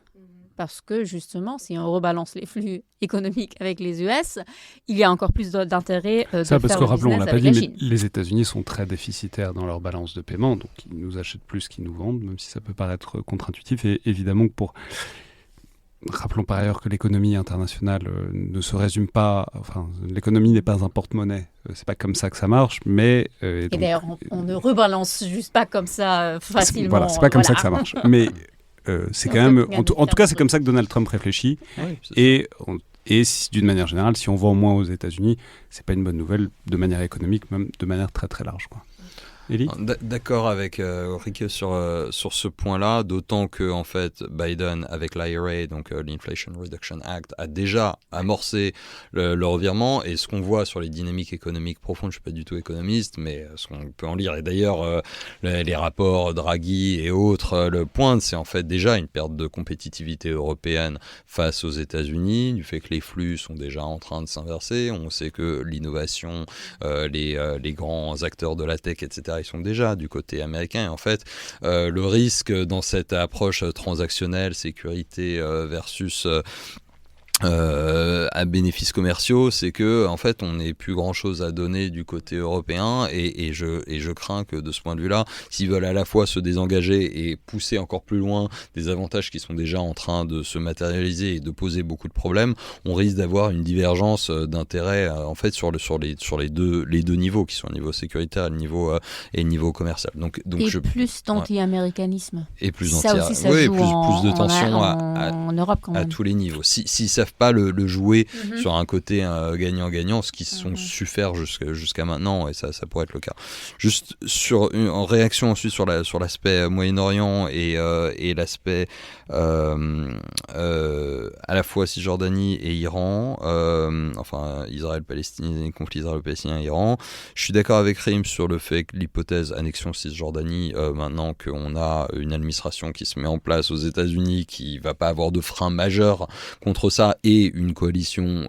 Parce que justement, si on rebalance les flux économiques avec les US, il y a encore plus d'intérêt de faire parce que le rappelons, on business l'a pas avec dit, la mais Chine. les États-Unis sont très déficitaires dans leur balance de paiement, donc ils nous achètent plus qu'ils nous vendent, même si ça peut paraître contre-intuitif. Et évidemment que rappelons par ailleurs que l'économie internationale ne se résume pas... Enfin, l'économie n'est pas un porte-monnaie. C'est pas comme ça que ça marche, mais... Et d'ailleurs, on ne rebalance juste pas comme ça facilement. Voilà, c'est pas comme ça que ça marche. Mais c'est quand même... En tout cas, c'est comme ça que Donald Trump réfléchit. Oui, Et d'une manière générale, si on vend moins aux États-Unis, c'est pas une bonne nouvelle de manière économique, même de manière très très large, quoi. Élie ? D'accord avec Ulrike sur ce point-là, d'autant que en fait Biden avec l'IRA, donc l'Inflation Reduction Act, a déjà amorcé le revirement, et ce qu'on voit sur les dynamiques économiques profondes, je suis pas du tout économiste, mais ce qu'on peut en lire, et d'ailleurs les rapports Draghi et autres le pointent, c'est en fait déjà une perte de compétitivité européenne face aux États-Unis, du fait que les flux sont déjà en train de s'inverser. On sait que l'innovation, les grands acteurs de la tech, etc., ils sont déjà du côté américain. Et en fait, le risque dans cette approche transactionnelle, sécurité versus à bénéfices commerciaux, c'est que en fait on n'ait plus grand chose à donner du côté européen, et je crains que de ce point de vue-là, s'ils veulent à la fois se désengager et pousser encore plus loin des avantages qui sont déjà en train de se matérialiser et de poser beaucoup de problèmes, on risque d'avoir une divergence d'intérêt en fait sur les deux niveaux, qui sont le niveau sécuritaire et le niveau commercial. Donc plus d'anti-américanisme. Et plus ça aussi, ça joue plus de tension en Europe quand même. à tous les niveaux. S'ils savent pas le jouer sur un côté gagnant-gagnant, ce qu'ils sont su faire jusqu'à maintenant, et ça pourrait être le cas. Juste en réaction ensuite sur l'aspect Moyen-Orient et l'aspect à la fois Cisjordanie et Iran, enfin Israël-Palestine, conflit israélo-palestinien et Iran. Je suis d'accord avec Reem sur le fait que l'hypothèse annexion Cisjordanie, maintenant qu'on a une administration qui se met en place aux États-Unis, qui va pas avoir de frein majeur contre ça, et une coalition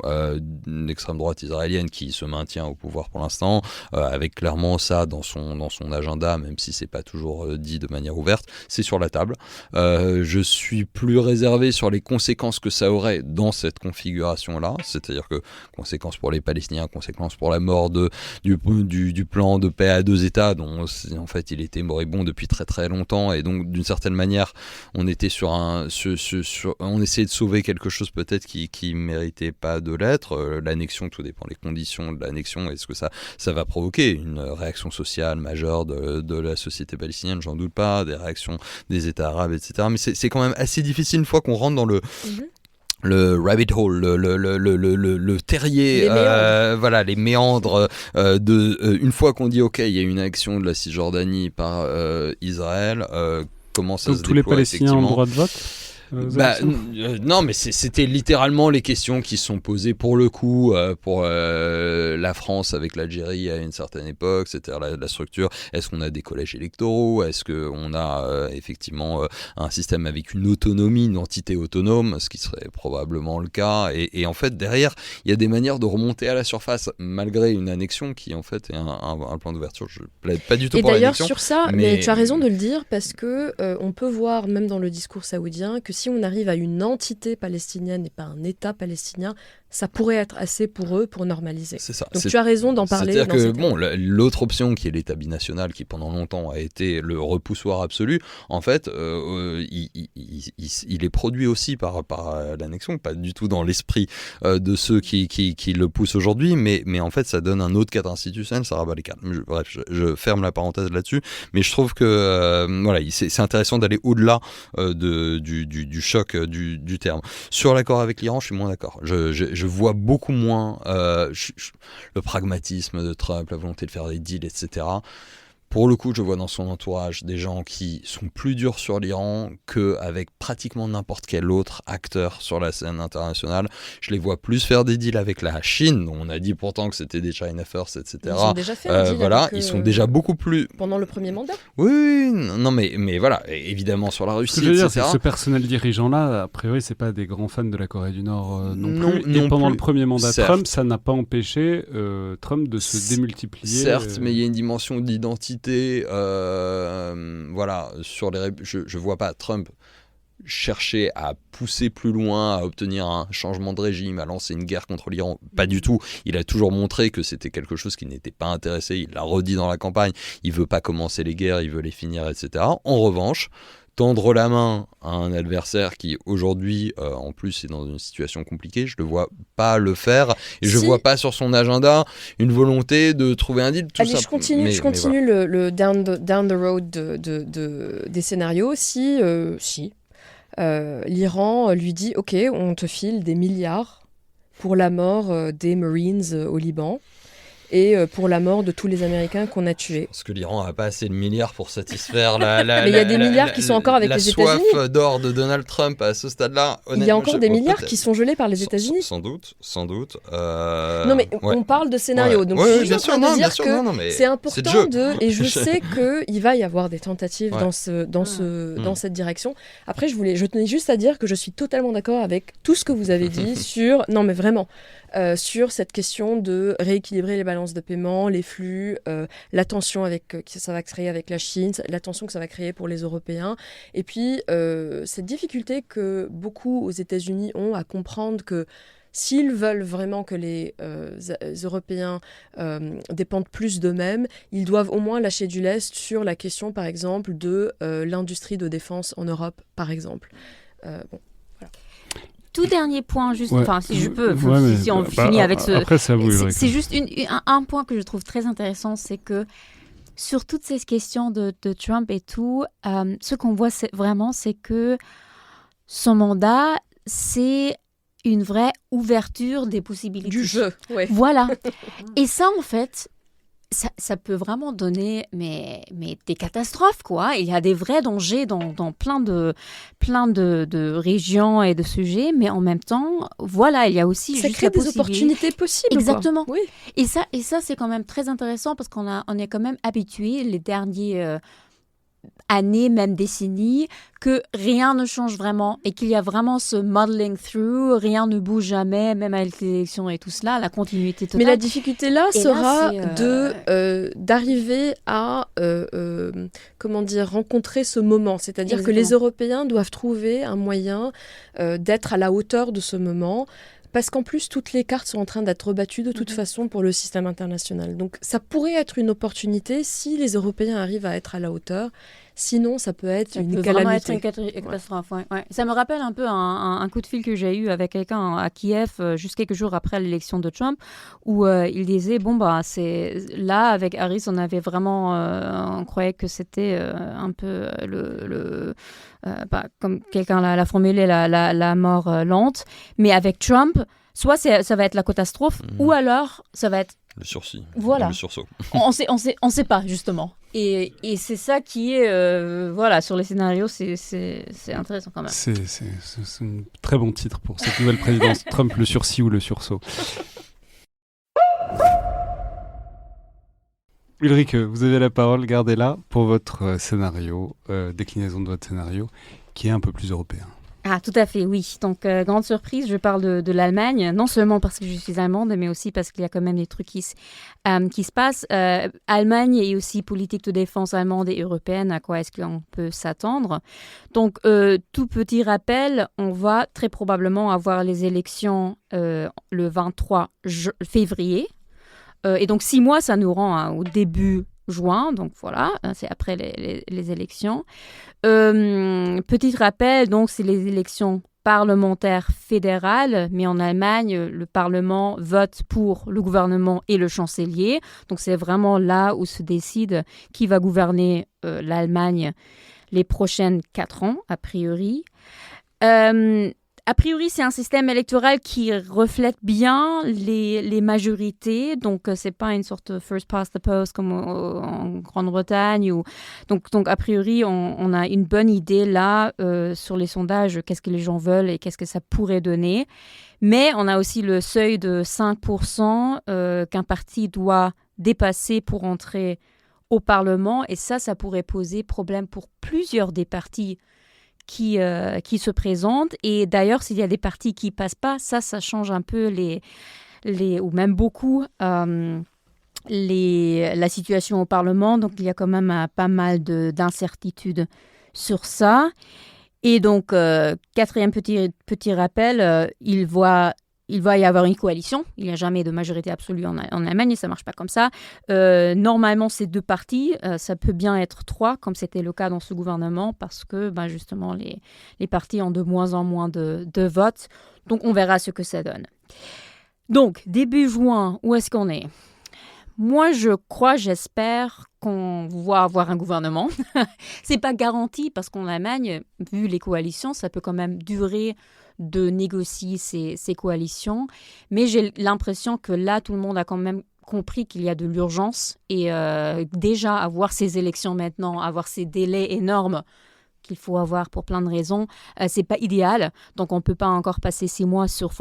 d'extrême droite israélienne qui se maintient au pouvoir pour l'instant, avec clairement ça dans son agenda, même si c'est pas toujours dit de manière ouverte, c'est sur la table. Je suis plus réservé sur les conséquences que ça aurait dans cette configuration-là, c'est-à-dire que conséquences pour les Palestiniens, conséquences pour la mort du plan de paix à deux États, dont en fait il était moribond depuis très très longtemps, et donc d'une certaine manière on était on essayait de sauver quelque chose peut-être qui méritait pas de l'être. L'annexion, tout dépend des conditions de l'annexion, est-ce que ça va provoquer une réaction sociale majeure de la société palestinienne, j'en doute pas, des réactions des États arabes, etc. Mais c'est quand même assez difficile une fois qu'on rentre dans le rabbit hole, le terrier, les méandres une fois qu'on dit ok, il y a une action de la Cisjordanie par Israël, comment ça donc, se tous déploie les Palestiniens ont le droit de vote non, mais c'était littéralement les questions qui sont posées pour le coup pour la France avec l'Algérie à une certaine époque, c'est-à-dire la structure. Est-ce qu'on a des collèges électoraux ? Est-ce qu'on a effectivement un système avec une autonomie, une entité autonome, ce qui serait probablement le cas, et en fait derrière il y a des manières de remonter à la surface malgré une annexion qui en fait est un plan d'ouverture. Je plaide pas du tout pour l'annexion. Et d'ailleurs sur ça, mais tu as raison de le dire, parce que on peut voir même dans le discours saoudien que si on arrive à une entité palestinienne et pas un État palestinien, ça pourrait être assez pour eux pour normaliser. C'est ça. Donc tu as raison d'en parler. C'est-à-dire que l'autre option qui est l'État binational, qui pendant longtemps a été le repoussoir absolu, en fait, il est produit aussi par l'annexion, pas du tout dans l'esprit de ceux qui le poussent aujourd'hui, mais en fait ça donne un autre cadre institutionnel, ça rabat les cartes. Bref, je ferme la parenthèse là-dessus, mais je trouve que c'est intéressant d'aller au-delà du choc du terme. Sur l'accord avec l'Iran, je suis moins d'accord. Je vois beaucoup moins le pragmatisme de Trump, la volonté de faire des deals, etc. Pour le coup, je vois dans son entourage des gens qui sont plus durs sur l'Iran qu'avec pratiquement n'importe quel autre acteur sur la scène internationale. Je les vois plus faire des deals avec la Chine, dont on a dit pourtant que c'était des China First, etc. Ils ont déjà fait un deal voilà, avec, ils sont déjà beaucoup plus... Pendant le premier mandat. Oui, non, mais voilà, évidemment sur la Russie, Ce que je veux dire, etc. c'est que ce personnel dirigeant-là, a priori, c'est pas des grands fans de la Corée du Nord non plus. Non Et pendant plus. le premier mandat Certes. Trump, ça n'a pas empêché Trump de se démultiplier. Certes, mais il y a une dimension d'identité. Voilà, je vois pas Trump chercher à pousser plus loin, à obtenir un changement de régime, à lancer une guerre contre l'Iran. Pas du tout. Il a toujours montré que c'était quelque chose qui n'était pas intéressé. Il l'a redit dans la campagne. Il veut pas commencer les guerres, il veut les finir, etc. En revanche, tendre la main à un adversaire qui aujourd'hui en plus est dans une situation compliquée, je le vois pas le faire et je vois pas sur son agenda une volonté de trouver un deal. Tout Allez, ça. je continue voilà. le down the road des scénarios. Si l'Iran lui dit ok, on te file des milliards pour la mort des Marines au Liban et pour la mort de tous les Américains qu'on a tués. Parce que l'Iran n'a pas assez de milliards pour satisfaire Mais il y a des milliards qui sont encore avec les États-Unis. La soif d'or de Donald Trump à ce stade-là. Il y a encore des milliards qui sont gelés par les États-Unis. Sans doute. Non mais ouais. on parle de scénario, Ouais. donc Ouais, je suis bien juste sûr, en train de non, bien dire sûr, que non, mais c'est important c'est le jeu. et je sais qu'il va y avoir des tentatives Ouais. dans cette direction. Après, je tenais juste à dire que je suis totalement d'accord avec tout ce que vous avez dit sur, non mais vraiment, sur cette question de rééquilibrer les balances de paiement, les flux, la tension que ça va créer avec la Chine, la tension que ça va créer pour les Européens, et puis cette difficulté que beaucoup aux États-Unis ont à comprendre que s'ils veulent vraiment que les Européens dépendent plus d'eux-mêmes, ils doivent au moins lâcher du lest sur la question, par exemple, de l'industrie de défense en Europe, par exemple. Bon. Tout dernier point, juste, Ouais. enfin si je peux, Ouais, si on finit avec ce... Après, c'est à vous, Ulrich. C'est juste un point que je trouve très intéressant, c'est que sur toutes ces questions de Trump et tout, ce qu'on voit vraiment, c'est que son mandat, c'est une vraie ouverture des possibilités. Du jeu, ouais. Voilà. Et ça, en fait, ça peut vraiment donner mais des catastrophes, quoi. Il y a des vrais dangers dans plein de régions et de sujets, mais en même temps, voilà, il y a aussi ça juste crée la des opportunités possibles. Exactement. Quoi. Oui. Et ça, c'est quand même très intéressant parce on est quand même habitué les dernières années, même décennies, que rien ne change vraiment et qu'il y a vraiment ce muddling through, rien ne bouge jamais, même avec les élections et tout cela, la continuité totale. Mais la difficulté là Et sera là, d'arriver à rencontrer ce moment. C'est-à-dire Exactement. que les Européens doivent trouver un moyen d'être à la hauteur de ce moment. Parce qu'en plus, toutes les cartes sont en train d'être rebattues de toute façon pour le système international. Donc ça pourrait être une opportunité si les Européens arrivent à être à la hauteur. Sinon, ça peut être une calamité. Être une catastrophe. Ouais. Ça me rappelle un peu un coup de fil que j'ai eu avec quelqu'un à Kiev juste quelques jours après l'élection de Trump, où il disait c'est là avec Harris, on avait vraiment, on croyait que c'était un peu comme quelqu'un l'a formulé, la mort lente, mais avec Trump, soit ça va être la catastrophe, ou alors ça va être le sursis, voilà. le sursaut. On sait pas, justement. Et c'est ça qui est, sur les scénarios, c'est intéressant quand même. C'est un très bon titre pour cette nouvelle présidence. Trump, le sursis ou le sursaut. Ulrich, vous avez la parole, gardez-la pour votre scénario, déclinaison de votre scénario, qui est un peu plus européen. Ah, tout à fait, oui. Donc, grande surprise, je parle de l'Allemagne, non seulement parce que je suis allemande, mais aussi parce qu'il y a quand même des trucs qui se passent. Allemagne et aussi politique de défense allemande et européenne, à quoi est-ce qu'on peut s'attendre? Donc, tout petit rappel, on va très probablement avoir les élections le 23 février. Et donc, 6 mois, ça nous rend au début juin, donc voilà, c'est après les élections. Petit rappel, donc c'est les élections parlementaires fédérales, mais en Allemagne, le Parlement vote pour le gouvernement et le chancelier. Donc c'est vraiment là où se décide qui va gouverner l'Allemagne les prochaines 4 ans, a priori. a priori, c'est un système électoral qui reflète bien les majorités. Donc, c'est pas une sorte de first past the post comme en Grande-Bretagne. Donc, a priori, on a une bonne idée là sur les sondages, qu'est-ce que les gens veulent et qu'est-ce que ça pourrait donner. Mais on a aussi le seuil de 5% qu'un parti doit dépasser pour entrer au Parlement. Et ça pourrait poser problème pour plusieurs des partis qui se présentent. Et d'ailleurs, s'il y a des partis qui ne passent pas, ça change un peu ou même beaucoup la situation au Parlement. Donc, il y a quand même pas mal d'incertitudes sur ça. Et donc, quatrième petit rappel, il va y avoir une coalition. Il n'y a jamais de majorité absolue en Allemagne, ça ne marche pas comme ça. Normalement, c'est 2 partis. Ça peut bien être 3, comme c'était le cas dans ce gouvernement, parce que justement, les partis ont de moins en moins de votes. Donc, on verra ce que ça donne. Donc, début juin, où est-ce qu'on est ? Moi, j'espère qu'on va avoir un gouvernement. C'est pas garanti parce qu'en Allemagne, vu les coalitions, ça peut quand même durer de négocier ces coalitions. Mais j'ai l'impression que là, tout le monde a quand même compris qu'il y a de l'urgence et déjà avoir ces élections maintenant, avoir ces délais énormes qu'il faut avoir pour plein de raisons, c'est pas idéal. Donc, on peut pas encore passer 6 mois sur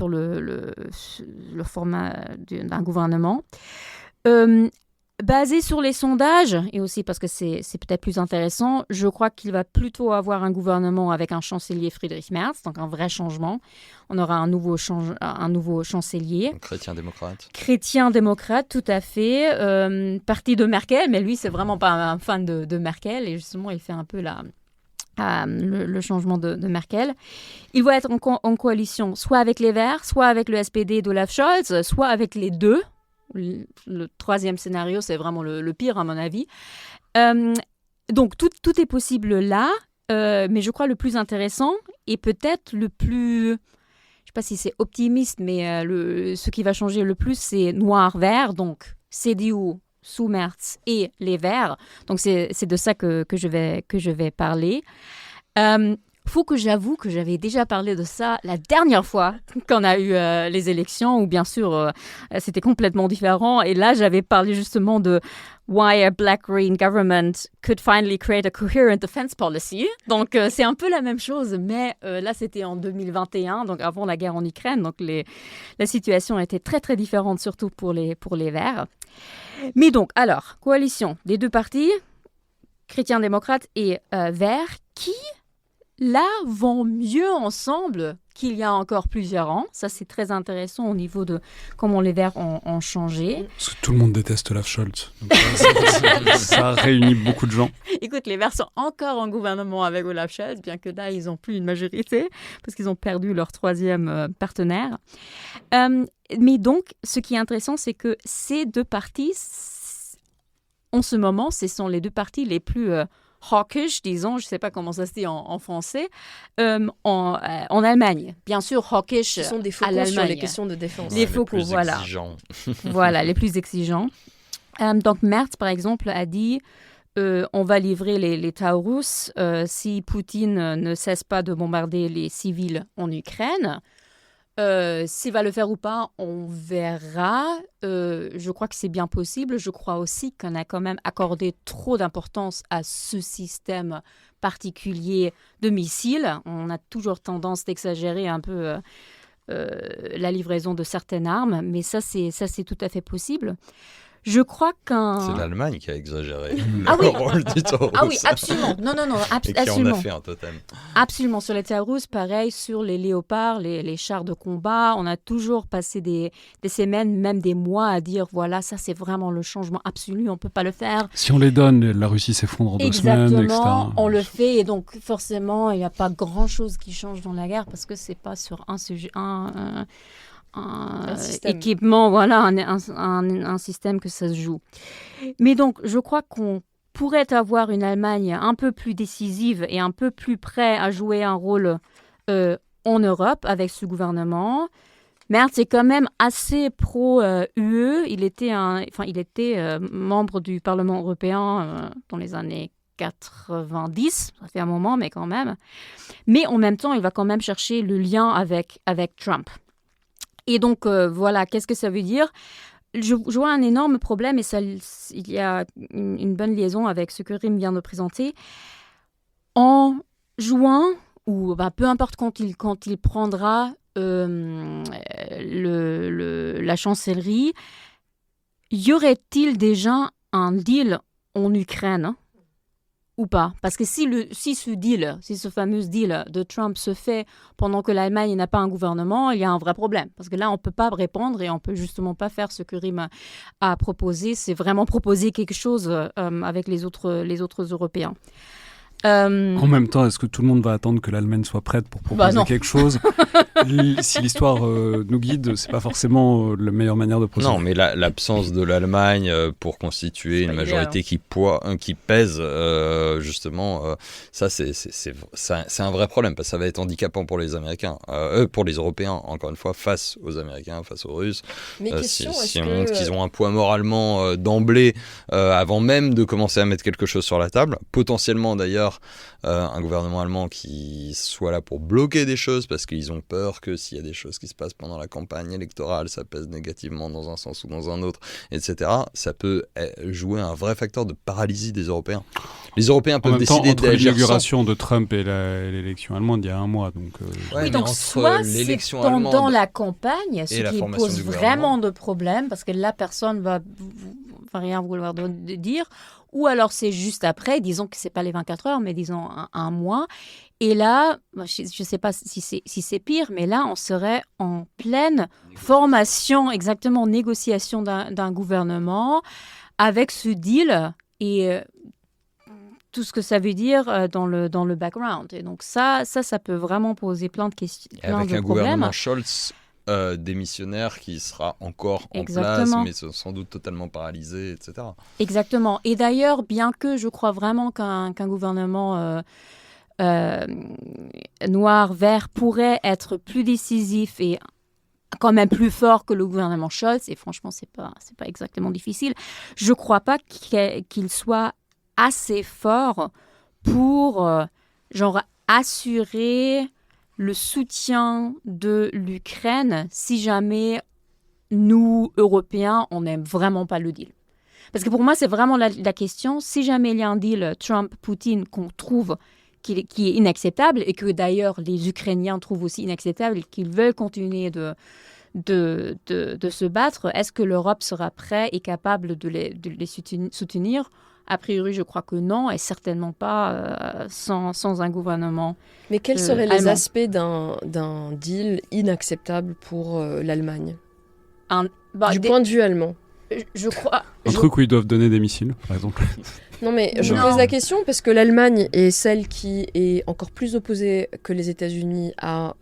le format d'un gouvernement. Basé sur les sondages, et aussi parce que c'est peut-être plus intéressant, je crois qu'il va plutôt avoir un gouvernement avec un chancelier Friedrich Merz, donc un vrai changement. On aura un nouveau chancelier. Chrétien-démocrate, tout à fait. Parti de Merkel, mais lui, c'est vraiment pas un fan de Merkel, et justement, il fait un peu le changement de Merkel. Il va être en coalition soit avec les Verts, soit avec le SPD d'Olaf Scholz, soit avec les deux. Le troisième scénario, c'est vraiment le pire, à mon avis. Donc, tout est possible là, mais je crois le plus intéressant et peut-être le plus... Je ne sais pas si c'est optimiste, mais ce qui va changer le plus, c'est noir-vert, donc CDU sous Merz et les Verts. Donc, c'est de ça que je vais parler. Faut que j'avoue que j'avais déjà parlé de ça la dernière fois qu'on a eu les élections, où bien sûr, c'était complètement différent. Et là, j'avais parlé justement de why a black-green government could finally create a coherent defense policy. Donc, c'est un peu la même chose, mais là, c'était en 2021, donc avant la guerre en Ukraine. Donc, la situation était très, très différente, surtout pour les Verts. Mais donc, alors, coalition des 2 partis, chrétiens-démocrates et Verts, qui... là, vont mieux ensemble qu'il y a encore plusieurs ans. Ça, c'est très intéressant au niveau de comment les Verts ont changé. Parce que tout le monde déteste Olaf Scholz. Donc, ça réunit beaucoup de gens. Écoute, les Verts sont encore en gouvernement avec Olaf Scholz, bien que là, ils n'ont plus une majorité, parce qu'ils ont perdu leur 3e partenaire. Mais donc, ce qui est intéressant, c'est que ces 2 partis, en ce moment, ce sont les 2 partis les plus... hawkish, disons, je ne sais pas comment ça se dit en français, en Allemagne. Bien sûr, hawkish Ce sont des focaux à l'Allemagne. sur les questions de défense. Les focaux, voilà. Voilà, les plus exigeants. Donc, Merz, par exemple, a dit on va livrer les Taurus si Poutine ne cesse pas de bombarder les civils en Ukraine. S'il va le faire ou pas, on verra. Je crois que c'est bien possible. Je crois aussi qu'on a quand même accordé trop d'importance à ce système particulier de missiles. On a toujours tendance d'exagérer un peu la livraison de certaines armes, mais ça c'est tout à fait possible. Je crois qu'un... C'est l'Allemagne qui a exagéré Ah oui. le rôle du Taurus. Ah oui, absolument. Non, Et qui absolument. en a fait un totem. Absolument. Sur les Taurus, pareil, sur les léopards, les chars de combat, on a toujours passé des semaines, même des mois à dire, voilà, ça c'est vraiment le changement absolu, on ne peut pas le faire. Si on les donne, la Russie s'effondre en 2 semaines, etc. Exactement, on le fait, et donc forcément, il n'y a pas grand-chose qui change dans la guerre, parce que ce n'est pas sur un sujet... un équipement, voilà, un système que ça se joue. Mais donc, je crois qu'on pourrait avoir une Allemagne un peu plus décisive et un peu plus près à jouer un rôle en Europe avec ce gouvernement. Merz est quand même assez pro-UE. Il était membre du Parlement européen dans les années 90, ça fait un moment, mais quand même. Mais en même temps, il va quand même chercher le lien avec Trump. Et donc, voilà, qu'est-ce que ça veut dire ? Je vois un énorme problème, et il y a une bonne liaison avec ce que Rim vient de présenter. En juin, ou peu importe quand il prendra la chancellerie, y aurait-il déjà un deal en Ukraine ou pas? Parce que si ce fameux deal de Trump se fait pendant que l'Allemagne n'a pas un gouvernement, il y a un vrai problème. Parce que là, on ne peut pas répondre et on ne peut justement pas faire ce que Rim a proposé. C'est vraiment proposer quelque chose avec les autres Européens. En même temps, est-ce que tout le monde va attendre que l'Allemagne soit prête pour proposer quelque chose? Si l'histoire nous guide, c'est pas forcément la meilleure manière de procéder. Non, mais l'absence de l'Allemagne pour constituer une majorité qui pèse, justement, ça c'est un vrai problème, parce que ça va être handicapant pour les Américains, pour les Européens, encore une fois, face aux Américains, face aux Russes. Mais question, si on montre qu'ils ont un poids moralement d'emblée, avant même de commencer à mettre quelque chose sur la table, potentiellement d'ailleurs, un gouvernement allemand qui soit là pour bloquer des choses parce qu'ils ont peur que s'il y a des choses qui se passent pendant la campagne électorale, ça pèse négativement dans un sens ou dans un autre, etc. Ça peut jouer un vrai facteur de paralysie des Européens. Les Européens peuvent décider d'agir entre l'inauguration de Trump et l'élection allemande il y a un mois. Donc soit c'est pendant la campagne, ce qui pose vraiment de problèmes, parce que là, personne va rien vouloir dire, ou alors c'est juste après, disons que ce n'est pas les 24 heures, mais disons un mois. Et là, je ne sais pas si c'est pire, mais là, on serait en pleine formation, exactement, négociation d'un gouvernement avec ce deal et tout ce que ça veut dire dans le background. Et donc ça peut vraiment poser plein de questions, plein de problèmes. Avec un gouvernement Scholz démissionnaire qui sera encore en place, mais sans doute totalement paralysé, etc. Exactement. Et d'ailleurs, bien que je crois vraiment qu'un gouvernement noir-vert pourrait être plus décisif et quand même plus fort que le gouvernement Scholz, et franchement, c'est pas exactement difficile, je ne crois pas qu'il soit assez fort pour assurer le soutien de l'Ukraine si jamais nous, Européens, on n'aime vraiment pas le deal. Parce que pour moi, c'est vraiment la question. Si jamais il y a un deal Trump-Poutine qu'on trouve qui est inacceptable et que d'ailleurs les Ukrainiens trouvent aussi inacceptable et qu'ils veulent continuer de se battre, est-ce que l'Europe sera prête et capable de les soutenir? A priori, je crois que non, et certainement pas sans un gouvernement. Mais quels seraient les allemand. aspects d'un deal inacceptable pour l'Allemagne du point de vue allemand? Je crois. Un truc où ils doivent donner des missiles, par exemple. Non, mais je pose la question parce que l'Allemagne est celle qui est encore plus opposée que les États-Unis à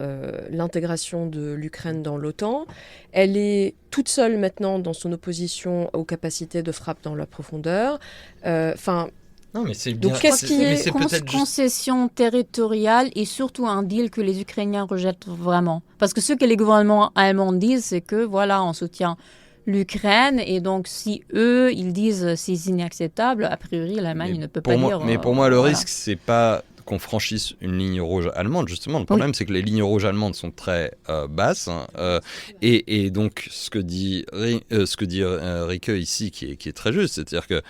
l'intégration de l'Ukraine dans l'OTAN. Elle est toute seule maintenant dans son opposition aux capacités de frappe dans la profondeur. Non, mais c'est bien. Donc, qu'est-ce qui est concession territoriale et surtout un deal que les Ukrainiens rejettent vraiment? Parce que ce que les gouvernements allemands disent, c'est que voilà, on soutient l'Ukraine, et donc si eux, ils disent c'est inacceptable, a priori, l'Allemagne ne peut pas dire... Mais pour moi, le risque, c'est pas qu'on franchisse une ligne rouge allemande, justement. Le problème, c'est que les lignes rouges allemandes sont très basses, et donc ce que dit Rike ici, qui est très juste, c'est-à-dire que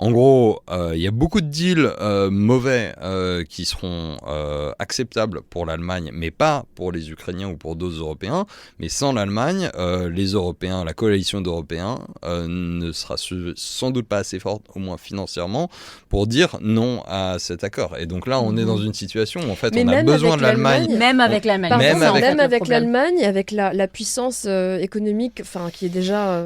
en gros, il y a beaucoup de deals mauvais qui seront acceptables pour l'Allemagne, mais pas pour les Ukrainiens ou pour d'autres Européens. Mais sans l'Allemagne, les Européens, la coalition d'Européens ne sera sans doute pas assez forte, au moins financièrement, pour dire non à cet accord. Et donc là, on est dans une situation où en fait, on a besoin de l'Allemagne. Même avec l'Allemagne. Même avec l'Allemagne, avec la puissance économique qui est déjà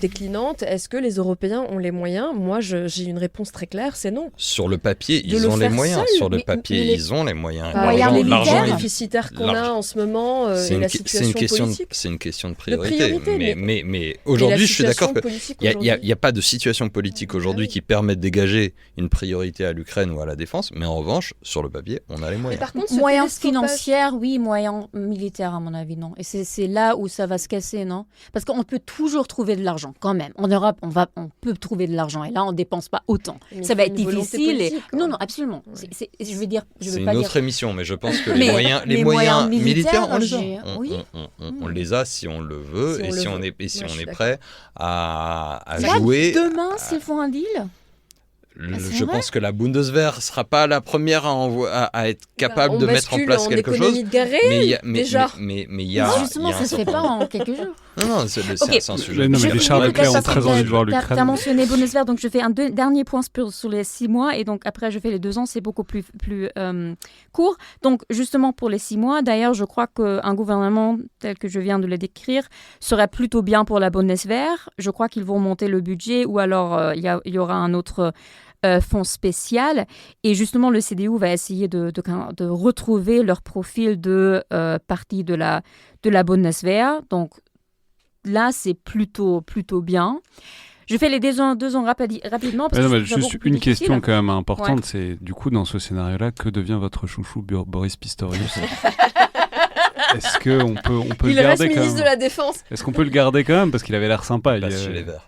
déclinante, est-ce que les Européens ont les moyens? Moi, j'ai une réponse très claire, c'est non. Sur le papier, ils ont les moyens. Sur le papier, ils ont les moyens. L'argent déficitaire qu'on a en ce moment et la situation politique. C'est une question de priorité. Mais aujourd'hui, je suis d'accord qu'il n'y a pas de situation politique aujourd'hui qui permet de dégager une priorité à l'Ukraine ou à la défense. Mais en revanche, sur le papier, on a les moyens. Par contre, moyens financiers, oui, moyens militaires, à mon avis, non. Et c'est là où ça va se casser, non? Parce qu'on peut toujours trouver de l'argent, quand même. En Europe, on peut trouver de l'argent. Et là, ne dépense pas autant. Mais Ça va il être faut une volonté difficile. politique, quoi. Non, absolument. Ouais. Je veux dire, je C'est veux une pas autre dire. émission, mais je pense que Mais les moyens militaires, on les j'ai- a. oui. On les a si on le veut Si on et le si veut. on est, et si Moi, je on suis est d'accord. prêt à Là, jouer. demain, s'ils font un deal, c'est Je vrai pense que la Bundeswehr sera pas la première à être capable On de mettre en bascule place quelque chose. économie de guerre Mais il y a, déjà. mais il y a, non, il y justement, a ça un se fait certain- pas en quelques jours. Non, c'est Ok. un sujet. Non, mais Je les Charles finis Leclerc ont peut-être très parce que envie de voir t'as l'Ukraine. mentionné Bundeswehr, donc je fais un dernier point sur les 6 mois, et donc après je fais les 2 ans, c'est beaucoup plus court. Donc justement pour les 6 mois, d'ailleurs je crois qu'un gouvernement tel que je viens de le décrire serait plutôt bien pour la Bundeswehr. Je crois qu'ils vont monter le budget, ou alors il y aura un autre fonds spécial. Et justement, le CDU va essayer de retrouver leur profil de parti de la Bundeswehr. Donc là, c'est plutôt bien. Je fais les 2 ans rapidement. Parce Ouais, non, que mais c'est juste beaucoup plus une difficile. question quand même importante, Ouais. c'est du coup dans ce scénario-là, que devient votre chouchou Boris Pistorius? Est-ce qu'on peut Il le reste garder quand ministre de même? la Défense. Est-ce qu'on peut le garder quand même parce qu'il avait l'air sympa? Il passe chez les Verts.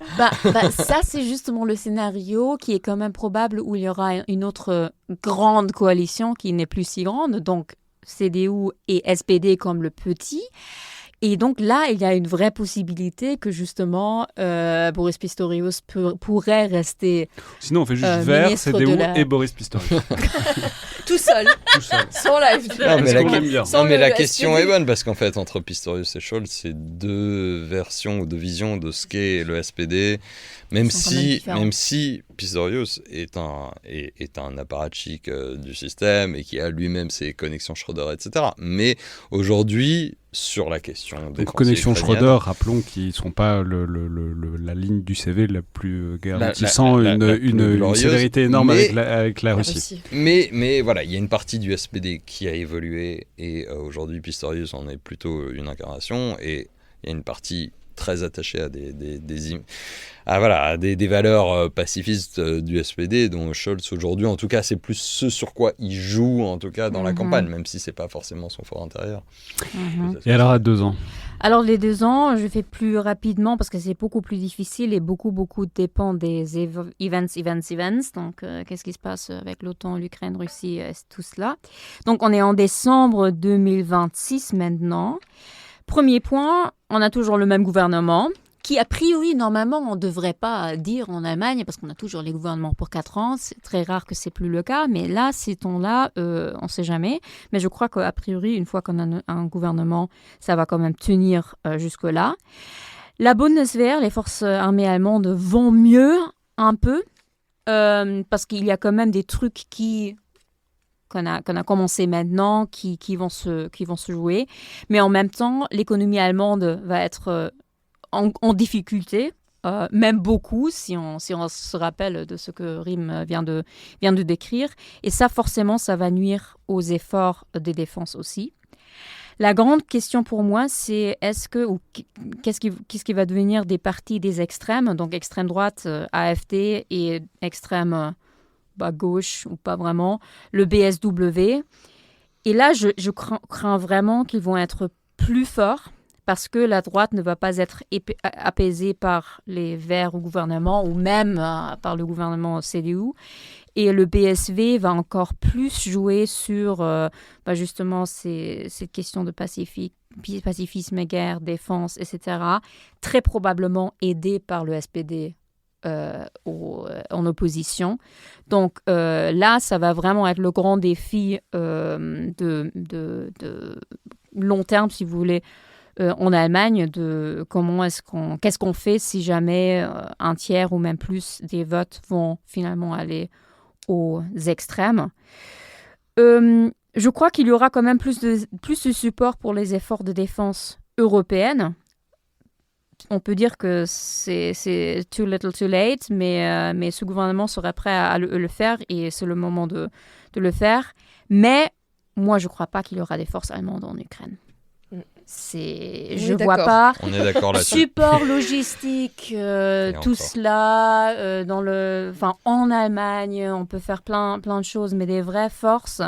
Ça, c'est justement le scénario qui est quand même probable, où il y aura une autre grande coalition qui n'est plus si grande, donc CDU et SPD comme le petit. Et donc là, il y a une vraie possibilité que justement Boris Pistorius pourrait rester Sinon, on fait juste Vert, ministre CDU de la- et Boris Pistorius. Tout seul, Tout seul. sans live. Non, Parce mais la, qu'on l'aime bien. Sans non, mais le la SPD. question est bonne parce qu'en fait, entre Pistorius et Scholz, c'est deux versions ou deux visions de ce qu'est le SPD. Même Ils sont quand même différents. si Pistorius est un apparatchik du système et qui a lui-même ses connexions Schröder, etc. Mais aujourd'hui, sur la question Donc, défensive connexion ukrainienne, Schröder, rappelons qu'ils ne sont pas la ligne du CV la plus garantissant la plus une glorieuse, sévérité énorme mais- avec la La Russie. Russie. Mais voilà, il y a une partie du SPD qui a évolué et aujourd'hui Pistorius en est plutôt une incarnation et il y a une partie très attachée à des valeurs pacifistes du SPD dont Scholz aujourd'hui, en tout cas, c'est plus ce sur quoi il joue en tout cas dans la Mhm. campagne, même si c'est pas forcément son fort intérieur. Mhm. Et alors à 2 ans? Alors les 2 ans, je fais plus rapidement parce que c'est beaucoup plus difficile et beaucoup dépend des events. Donc qu'est-ce qui se passe avec l'OTAN, l'Ukraine, Russie, tout cela. Donc on est en décembre 2026 maintenant. Premier point, on a toujours le même gouvernement qui, a priori, normalement, on ne devrait pas dire en Allemagne, parce qu'on a toujours les gouvernements pour 4 ans. C'est très rare que ce n'est plus le cas, mais là, ces temps-là, on ne sait jamais. Mais je crois qu'a priori, une fois qu'on a un gouvernement, ça va quand même tenir jusque-là. La Bundeswehr, les forces armées allemandes, vont mieux un peu, parce qu'il y a quand même des trucs qu'on a commencé maintenant, qui vont se jouer. Mais en même temps, l'économie allemande va être en difficulté, même beaucoup, si on se rappelle de ce que Rim vient de décrire. Et ça, forcément, ça va nuire aux efforts de défense aussi. La grande question pour moi, c'est qu'est-ce qui va devenir des partis des extrêmes, donc extrême droite, AfD, et extrême gauche, ou pas vraiment, le BSW. Et là, je crains vraiment qu'ils vont être plus forts, parce que la droite ne va pas être apaisée par les Verts au gouvernement, ou même par le gouvernement CDU. Et le BSV va encore plus jouer sur justement ces questions de pacifisme, guerre, défense, etc. Très probablement aidé par le SPD en opposition. Donc là, ça va vraiment être le grand défi de long terme, si vous voulez, en Allemagne, de qu'est-ce qu'on fait si jamais un tiers ou même plus des votes vont finalement aller aux extrêmes. Je crois qu'il y aura quand même plus de support pour les efforts de défense européenne. On peut dire que c'est too little too late, mais ce gouvernement serait prêt à le faire et c'est le moment de le faire. Mais moi, je ne crois pas qu'il y aura des forces allemandes en Ukraine. Je ne vois pas. On est d'accord là-dessus. Support logistique, tout encore. cela, en Allemagne, on peut faire plein de choses, mais des vraies forces.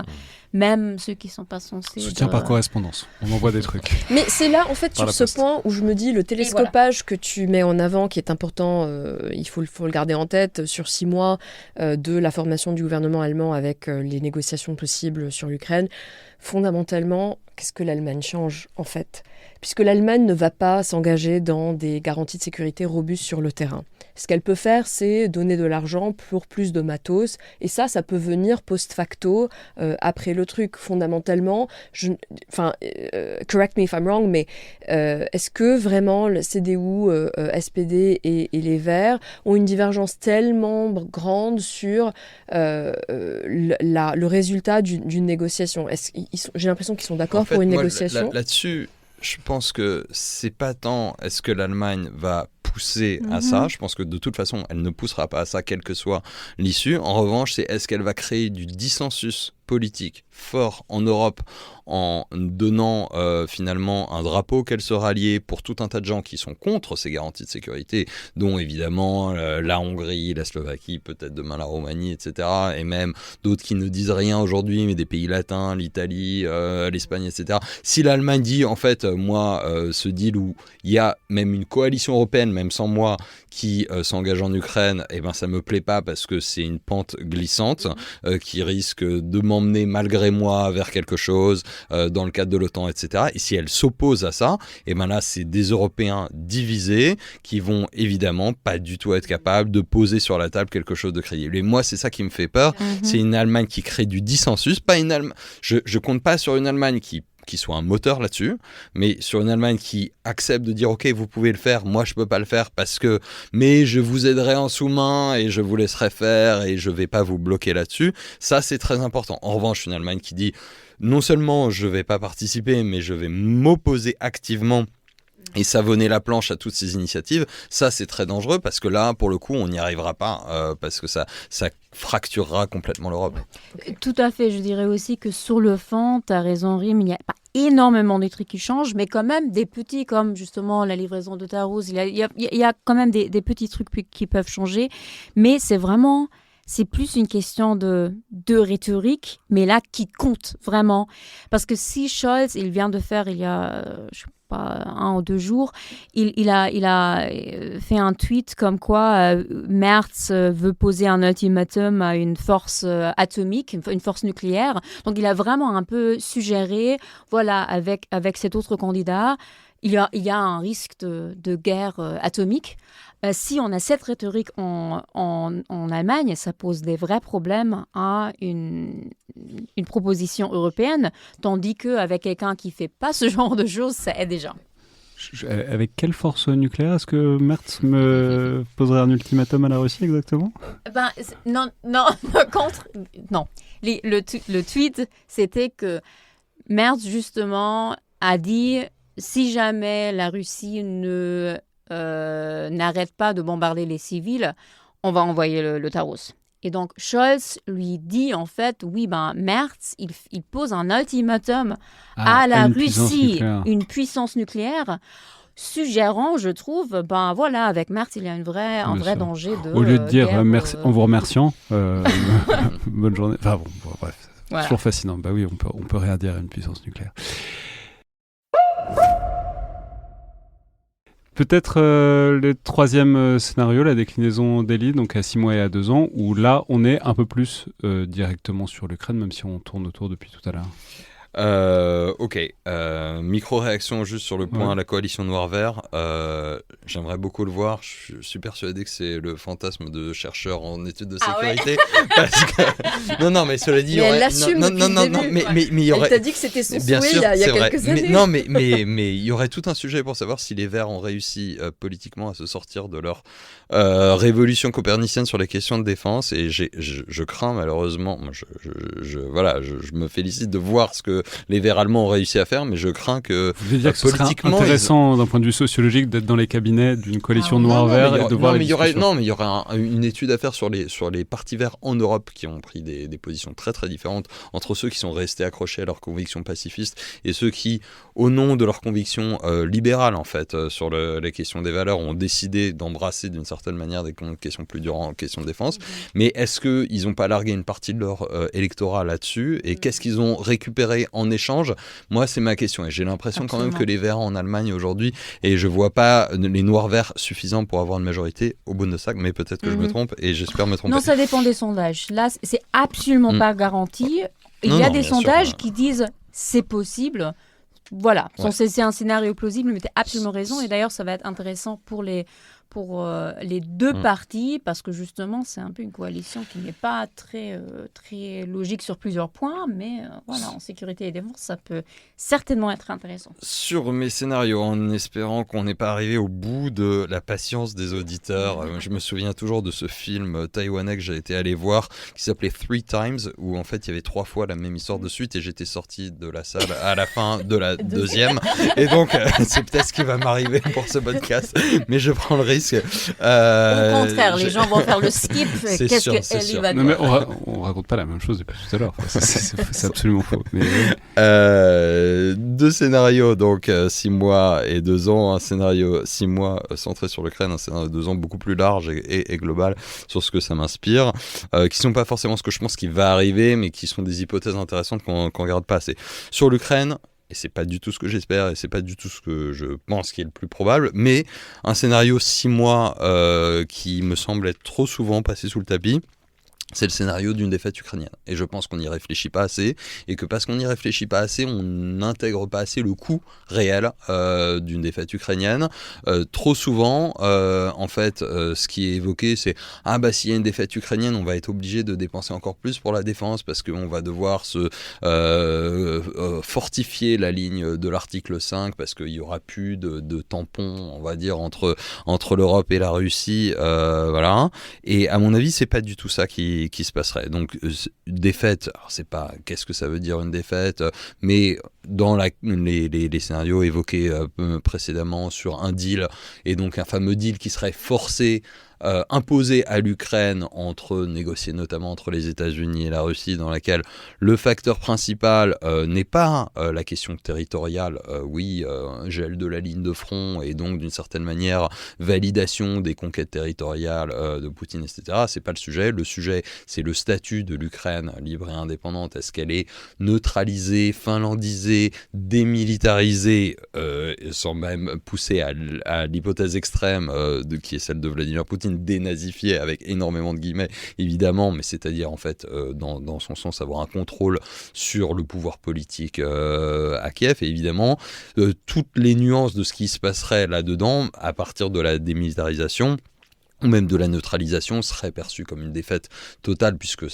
même ceux qui ne sont pas censés. Soutien par correspondance, on envoie des trucs. Mais c'est là, en fait, Par sur la ce point où je me dis, le télescopage que tu mets en avant, qui est important, il faut le garder en tête, sur 6 mois de la formation du gouvernement allemand avec les négociations possibles sur l'Ukraine, fondamentalement, qu'est-ce que l'Allemagne change, en fait ? Puisque l'Allemagne ne va pas s'engager dans des garanties de sécurité robustes sur le terrain. Ce qu'elle peut faire, c'est donner de l'argent pour plus de matos, et ça peut venir post-facto, après le truc. Fondamentalement, correct me if I'm wrong, mais est-ce que vraiment le CDU, SPD et les Verts ont une divergence tellement grande sur le résultat d'une négociation ? J'ai l'impression qu'ils sont d'accord pour une négociation. Là-dessus, je pense que c'est pas tant est-ce que l'Allemagne va pousser à ça. Je pense que de toute façon, elle ne poussera pas à ça, quelle que soit l'issue. En revanche, c'est est-ce qu'elle va créer du dissensus politique fort en Europe en donnant finalement un drapeau qu'elle se rallier pour tout un tas de gens qui sont contre ces garanties de sécurité, dont évidemment la Hongrie, la Slovaquie, peut-être demain la Roumanie, etc. Et même d'autres qui ne disent rien aujourd'hui, mais des pays latins, l'Italie, l'Espagne, etc. Si l'Allemagne dit, en fait, moi, ce deal où il y a même une coalition européenne, même sans moi, qui s'engage en Ukraine, eh ben, ça me plaît pas parce que c'est une pente glissante qui risque de m'emmener malgré moi vers quelque chose dans le cadre de l'OTAN, etc. Et si elle s'oppose à ça, eh ben là, c'est des Européens divisés qui vont évidemment pas du tout être capables de poser sur la table quelque chose de crédible. Et moi, c'est ça qui me fait peur. C'est une Allemagne qui crée du dissensus, pas une Allemagne. Je compte pas sur une Allemagne qui soit un moteur là-dessus, mais sur une Allemagne qui accepte de dire « Ok, vous pouvez le faire, moi je peux pas le faire parce que... Mais je vous aiderai en sous-main et je vous laisserai faire et je vais pas vous bloquer là-dessus. » Ça, c'est très important. En revanche, une Allemagne qui dit « Non seulement je vais pas participer, mais je vais m'opposer activement et savonner la planche à toutes ces initiatives », ça c'est très dangereux parce que là, pour le coup, on n'y arrivera pas parce que ça fracturera complètement l'Europe. Tout à fait, je dirais aussi que sur le fond, tu as raison Rim, il n'y a pas énormément de trucs qui changent, mais quand même des petits comme justement la livraison de Taurus, il y a quand même des petits trucs qui peuvent changer, mais c'est plus une question de rhétorique, mais là qui compte vraiment. Parce que si Scholz, il vient de faire il y a, je sais pas, 1 ou 2 jours, il a fait un tweet comme quoi Merz veut poser un ultimatum à une force atomique, une force nucléaire. Donc il a vraiment un peu suggéré, voilà, avec cet autre candidat, il y a un risque de guerre atomique. Si on a cette rhétorique en Allemagne, ça pose des vrais problèmes à une proposition européenne, tandis qu'avec quelqu'un qui ne fait pas ce genre de choses, ça aide déjà. Avec quelle force nucléaire est-ce que Merz me poserait un ultimatum à la Russie exactement ? Non. Le tweet, c'était que Merz, justement, a dit si jamais la Russie n'arrête pas de bombarder les civils, on va envoyer le Taurus. Et donc, Scholz lui dit, en fait, oui, Merz, il pose un ultimatum à la Russie, une puissance nucléaire, suggérant, je trouve, voilà, avec Merz, il y a un vrai danger de... Au lieu de dire guerre, merci, en vous remerciant, bonne journée. Enfin bon, bref, c'est voilà. toujours fascinant. Bah oui, on peut rien dire à une puissance nucléaire. Peut-être le troisième scénario, la déclinaison d'Elie, donc à 6 mois et à 2 ans, où là, on est un peu plus directement sur l'Ukraine, même si on tourne autour depuis tout à l'heure. Ok, micro-réaction juste sur le point la coalition noir-vert. J'aimerais beaucoup le voir. Je suis persuadé que c'est le fantasme de chercheurs en études de sécurité. Parce que... Non, mais cela dit... Mais elle l'assume mais il y aurait... Elle t'a dit que c'était son Bien souhait sûr, il y a quelques années. Mais il y aurait tout un sujet pour savoir si les Verts ont réussi politiquement à se sortir de leur révolution copernicienne sur les questions de défense. Et je crains malheureusement... Je me félicite de voir ce que les Verts allemands ont réussi à faire, mais je crains que Vous voulez dire que ce serait politiquement, intéressant d'un point de vue sociologique d'être dans les cabinets d'une coalition noir-vert et de voir les discussions. mais il y aurait une étude à faire sur les partis verts en Europe qui ont pris des positions très très différentes entre ceux qui sont restés accrochés à leurs convictions pacifistes et ceux qui, au nom de leurs convictions libérales en fait, sur les questions des valeurs, ont décidé d'embrasser d'une certaine manière des questions plus dures en question de défense. Mais est-ce qu'ils n'ont pas largué une partie de leur électorat là-dessus et qu'est-ce qu'ils ont récupéré en échange? Moi, c'est ma question et j'ai l'impression quand même que les Verts en Allemagne aujourd'hui, et je vois pas les noirs verts suffisants pour avoir une majorité au Bundestag, mais peut-être que je me trompe et j'espère me tromper. Non, ça dépend des sondages. Là, c'est absolument pas garanti. Il y a des sondages qui disent c'est possible. Voilà, c'est un scénario plausible, mais tu as absolument raison. Et d'ailleurs, ça va être intéressant pour les deux partis, parce que justement, c'est un peu une coalition qui n'est pas très logique sur plusieurs points, mais voilà, en sécurité et défense, ça peut certainement être intéressant. Sur mes scénarios, en espérant qu'on n'ait pas arrivé au bout de la patience des auditeurs, je me souviens toujours de ce film taïwanais que j'ai été allé voir, qui s'appelait Three Times, où en fait, il y avait 3 fois la même histoire de suite, et j'étais sorti de la salle à la fin de la deuxième. Et donc, c'est peut-être ce qui va m'arriver pour ce podcast, mais je prends le risque. Au contraire, les gens vont faire le skip. Qu'est-ce qu'elle va dire? Non, mais on raconte pas la même chose depuis tout à l'heure. Enfin, c'est absolument faux. Mais... 2 scénarios, donc 6 mois et 2 ans. Un scénario 6 mois centré sur l'Ukraine, un scénario 2 ans beaucoup plus large et global sur ce que ça m'inspire, qui sont pas forcément ce que je pense qui va arriver, mais qui sont des hypothèses intéressantes qu'on regarde pas assez. Sur l'Ukraine, et c'est pas du tout ce que j'espère, et c'est pas du tout ce que je pense qui est le plus probable, mais un scénario 6 mois qui me semble être trop souvent passé sous le tapis, c'est le scénario d'une défaite ukrainienne. Et je pense qu'on n'y réfléchit pas assez, et que parce qu'on n'y réfléchit pas assez, on n'intègre pas assez le coût réel d'une défaite ukrainienne. Trop souvent, en fait, ce qui est évoqué, c'est « Ah bah s'il y a une défaite ukrainienne, on va être obligé de dépenser encore plus pour la défense, parce qu'on va devoir se fortifier la ligne de l'article 5, parce qu'il n'y aura plus de tampons, on va dire, entre l'Europe et la Russie. » Voilà. Et à mon avis, c'est pas du tout ça qui se passerait. Donc, défaite, alors c'est pas qu'est-ce que ça veut dire une défaite, mais dans les scénarios évoqués précédemment sur un deal, et donc un fameux deal qui serait forcé, imposé à l'Ukraine, négocié notamment entre les États-Unis et la Russie, dans laquelle le facteur principal n'est pas la question territoriale, gel de la ligne de front et donc d'une certaine manière validation des conquêtes territoriales de Poutine, etc. C'est pas le sujet. Le sujet, c'est le statut de l'Ukraine libre et indépendante. Est-ce qu'elle est neutralisée, finlandisée, démilitarisée, sans même pousser à l'hypothèse extrême qui est celle de Vladimir Poutine, dénazifié avec énormément de guillemets évidemment, mais c'est-à-dire en fait dans son sens avoir un contrôle sur le pouvoir politique à Kiev, et évidemment toutes les nuances de ce qui se passerait là-dedans à partir de la démilitarisation ou même de la neutralisation serait perçue comme une défaite totale, puisque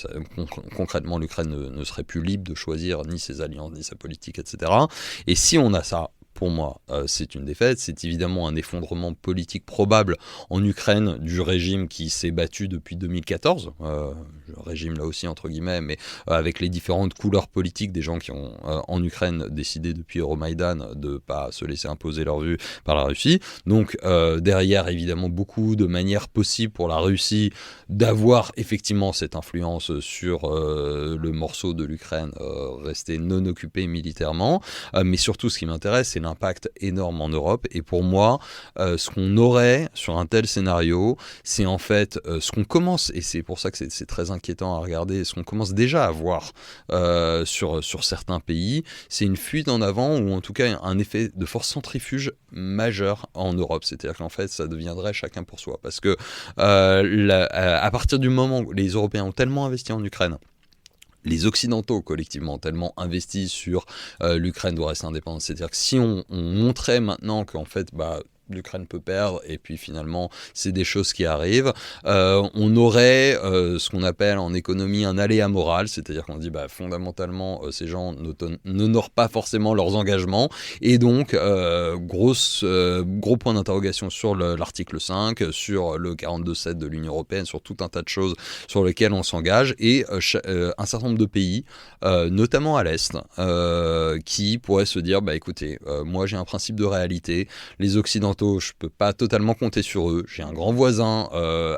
concrètement l'Ukraine ne serait plus libre de choisir ni ses alliances ni sa politique, etc. Et si on a ça, pour moi, c'est une défaite. C'est évidemment un effondrement politique probable en Ukraine du régime qui s'est battu depuis 2014. Le régime, là aussi, entre guillemets, mais avec les différentes couleurs politiques des gens qui ont, en Ukraine, décidé depuis Euromaïdan de ne pas se laisser imposer leur vue par la Russie. Donc, derrière, évidemment, beaucoup de manières possibles pour la Russie d'avoir effectivement cette influence sur le morceau de l'Ukraine resté non occupé militairement. Mais surtout, ce qui m'intéresse, c'est l'impact énorme en Europe. Et pour moi, ce qu'on aurait sur un tel scénario, c'est en fait ce qu'on commence, et c'est pour ça que c'est très inquiétant à regarder, ce qu'on commence déjà à voir sur certains pays, c'est une fuite en avant, ou en tout cas un effet de force centrifuge majeur en Europe. C'est-à-dire qu'en fait, ça deviendrait chacun pour soi. Parce que à partir du moment où les Européens ont tellement investi en Ukraine, les Occidentaux collectivement ont tellement investi sur l'Ukraine doit rester indépendante. C'est-à-dire que si on montrait maintenant qu'en fait, l'Ukraine peut perdre, et puis finalement, c'est des choses qui arrivent. On aurait ce qu'on appelle en économie un aléa moral, c'est-à-dire qu'on dit fondamentalement, ces gens n'honorent pas forcément leurs engagements, et donc gros point d'interrogation sur l'article 5, sur le 42.7 de l'Union européenne, sur tout un tas de choses sur lesquelles on s'engage, et un certain nombre de pays, notamment à l'Est, qui pourraient se dire écoutez, moi j'ai un principe de réalité, les Occidentaux, je peux pas totalement compter sur eux, j'ai un grand voisin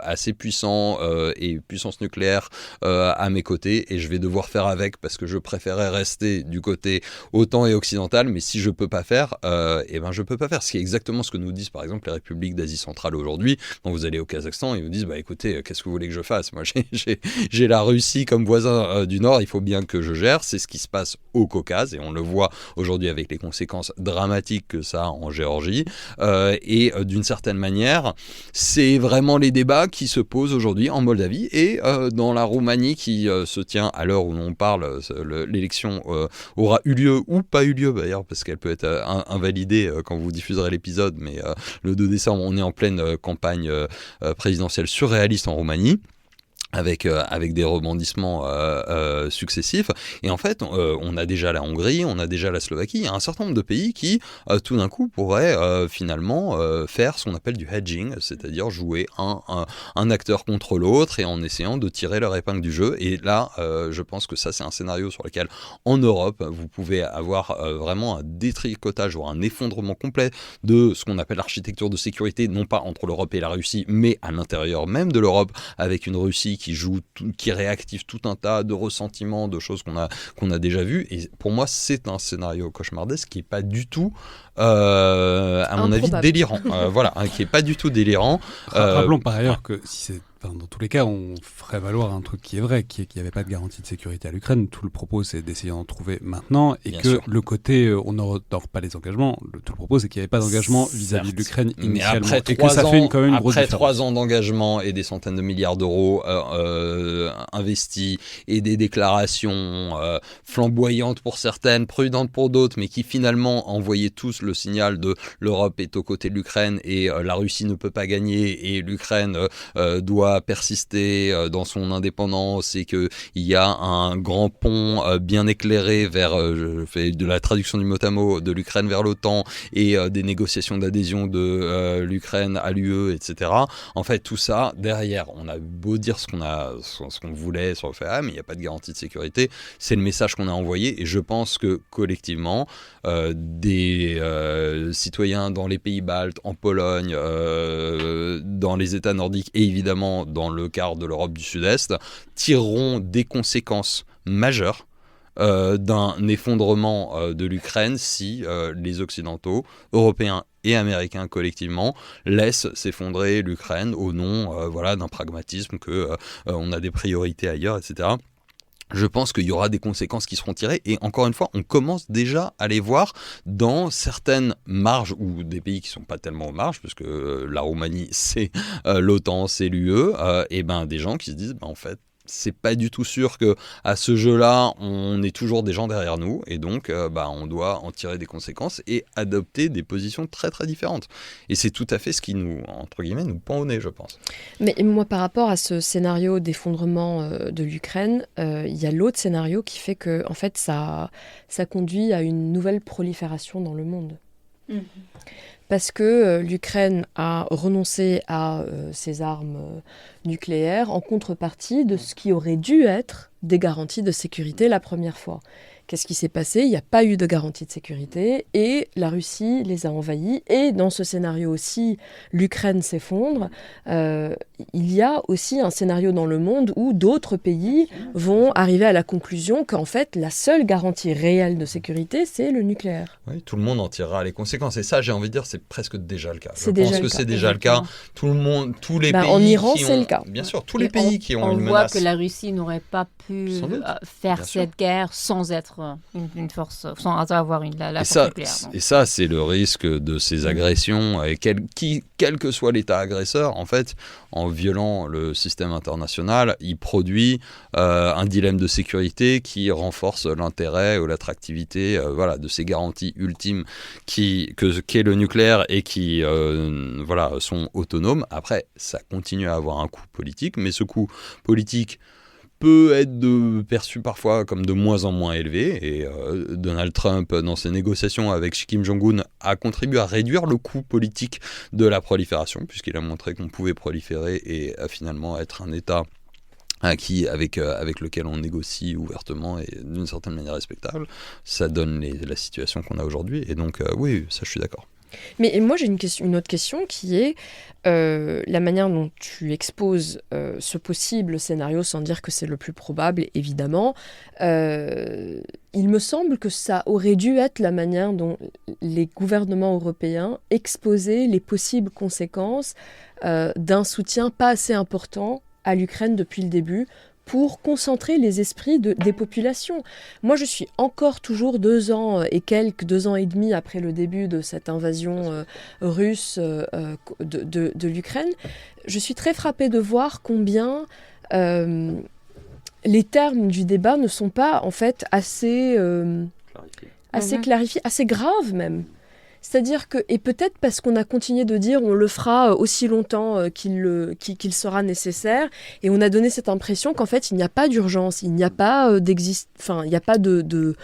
assez puissant et puissance nucléaire à mes côtés, et je vais devoir faire avec parce que je préférais rester du côté OTAN et occidental, mais si je peux pas faire, je peux pas faire. Ce qui est exactement ce que nous disent par exemple les républiques d'Asie centrale aujourd'hui. Quand vous allez au Kazakhstan, ils vous disent écoutez, qu'est-ce que vous voulez que je fasse? Moi j'ai la Russie comme voisin du Nord, il faut bien que je gère. C'est ce qui se passe au Caucase, et on le voit aujourd'hui avec les conséquences dramatiques que ça a en Géorgie, et d'une certaine manière c'est vraiment les débats qui se posent aujourd'hui en Moldavie et dans la Roumanie qui se tient à l'heure où l'on parle. L'élection aura eu lieu ou pas eu lieu d'ailleurs, parce qu'elle peut être invalidée quand vous diffuserez l'épisode, mais le 2 décembre on est en pleine campagne présidentielle surréaliste en Roumanie, avec des rebondissements successifs. Et en fait, on a déjà la Hongrie, on a déjà la Slovaquie, il y a un certain nombre de pays qui, tout d'un coup, pourraient finalement faire ce qu'on appelle du hedging, c'est-à-dire jouer un acteur contre l'autre et en essayant de tirer leur épingle du jeu. Et là, je pense que ça, c'est un scénario sur lequel, en Europe, vous pouvez avoir vraiment un détricotage, voire un effondrement complet de ce qu'on appelle l'architecture de sécurité, non pas entre l'Europe et la Russie, mais à l'intérieur même de l'Europe, avec une Russie qui réactive tout un tas de ressentiments, de choses qu'on a déjà vues. Et pour moi, c'est un scénario cauchemardesque qui n'est pas du tout, à mon avis, délirant. Qui n'est pas du tout délirant. Rappelons par ailleurs que dans tous les cas, on ferait valoir un truc qui est vrai, qu'il n'y avait pas de garantie de sécurité à l'Ukraine. Tout le propos, c'est d'essayer d'en trouver maintenant, et bien que sûr. Le côté on n'honore pas les engagements, tout le propos, c'est qu'il n'y avait pas d'engagement vis-à-vis de l'Ukraine initialement, et que ça fait quand même une grosse différence. Après 3 ans d'engagement et des centaines de milliards d'euros investis, et des déclarations flamboyantes pour certaines, prudentes pour d'autres, mais qui finalement envoyaient tous le signal de l'Europe est aux côtés de l'Ukraine, et la Russie ne peut pas gagner, et l'Ukraine doit persister dans son indépendance, et qu'il y a un grand pont bien éclairé vers, je fais de la traduction du mot à mot, de l'Ukraine vers l'OTAN, et des négociations d'adhésion de l'Ukraine à l'UE, etc. En fait, tout ça, derrière, on a beau dire ce qu'on voulait sur le fait, mais il n'y a pas de garantie de sécurité, c'est le message qu'on a envoyé, et je pense que collectivement, des citoyens dans les pays baltes, en Pologne, dans les États nordiques, et évidemment dans le quart de l'Europe du Sud-Est, tireront des conséquences majeures d'un effondrement de l'Ukraine si les Occidentaux, Européens et Américains collectivement, laissent s'effondrer l'Ukraine au nom d'un pragmatisme, qu'on a des priorités ailleurs, etc. Je pense qu'il y aura des conséquences qui seront tirées, et encore une fois, on commence déjà à les voir dans certaines marges, ou des pays qui ne sont pas tellement aux marges, puisque la Roumanie, c'est l'OTAN, c'est l'UE, et des gens qui se disent, en fait, c'est pas du tout sûr que à ce jeu-là, on ait toujours des gens derrière nous, et donc on doit en tirer des conséquences et adopter des positions très très différentes. Et c'est tout à fait ce qui nous, entre guillemets, nous pend au nez, je pense. Mais moi, par rapport à ce scénario d'effondrement de l'Ukraine, il y a l'autre scénario qui fait que, en fait, ça conduit à une nouvelle prolifération dans le monde. Mmh. Parce que l'Ukraine a renoncé à ses armes nucléaires en contrepartie de ce qui aurait dû être des garanties de sécurité la première fois. Qu'est-ce qui s'est passé ? Il n'y a pas eu de garantie de sécurité, et la Russie les a envahis. Et dans ce scénario aussi, l'Ukraine s'effondre. Il y a aussi un scénario dans le monde où d'autres pays vont arriver à la conclusion qu'en fait, la seule garantie réelle de sécurité, c'est le nucléaire. Oui, tout le monde en tirera les conséquences. Et ça, j'ai envie de dire, c'est presque déjà le cas. C'est déjà le cas. Tout le monde, tous les pays en Iran, c'est le cas. Bien sûr, tous les pays qui ont une menace. On voit que la Russie n'aurait pas pu faire cette guerre sans être être une force, sans avoir la Et force ça, nucléaire. et ça, c'est le risque de ces agressions, et quel que soit l'État agresseur, en fait, en violant le système international, il produit un dilemme de sécurité qui renforce l'intérêt ou l'attractivité de ces garanties ultimes qu'est le nucléaire et qui sont autonomes. Après, ça continue à avoir un coût politique, mais ce coût politique peut être perçu parfois comme de moins en moins élevé, et Donald Trump, dans ses négociations avec Kim Jong-un, a contribué à réduire le coût politique de la prolifération, puisqu'il a montré qu'on pouvait proliférer et finalement être un État avec lequel on négocie ouvertement et d'une certaine manière respectable. Ça donne la situation qu'on a aujourd'hui, et donc oui, ça je suis d'accord. Mais moi j'ai une autre question qui est la manière dont tu exposes ce possible scénario, sans dire que c'est le plus probable évidemment. Il me semble que ça aurait dû être la manière dont les gouvernements européens exposaient les possibles conséquences d'un soutien pas assez important à l'Ukraine depuis le début, pour concentrer les esprits des populations. Moi, je suis encore toujours 2 ans et demi après le début de cette invasion russe de l'Ukraine. Je suis très frappée de voir combien les termes du débat ne sont pas en fait assez clarifiés, assez graves même. C'est-à-dire que, et peut-être parce qu'on a continué de dire on le fera aussi longtemps qu'il sera nécessaire, et on a donné cette impression qu'en fait il n'y a pas d'urgence, il n'y a pas il n'y a pas de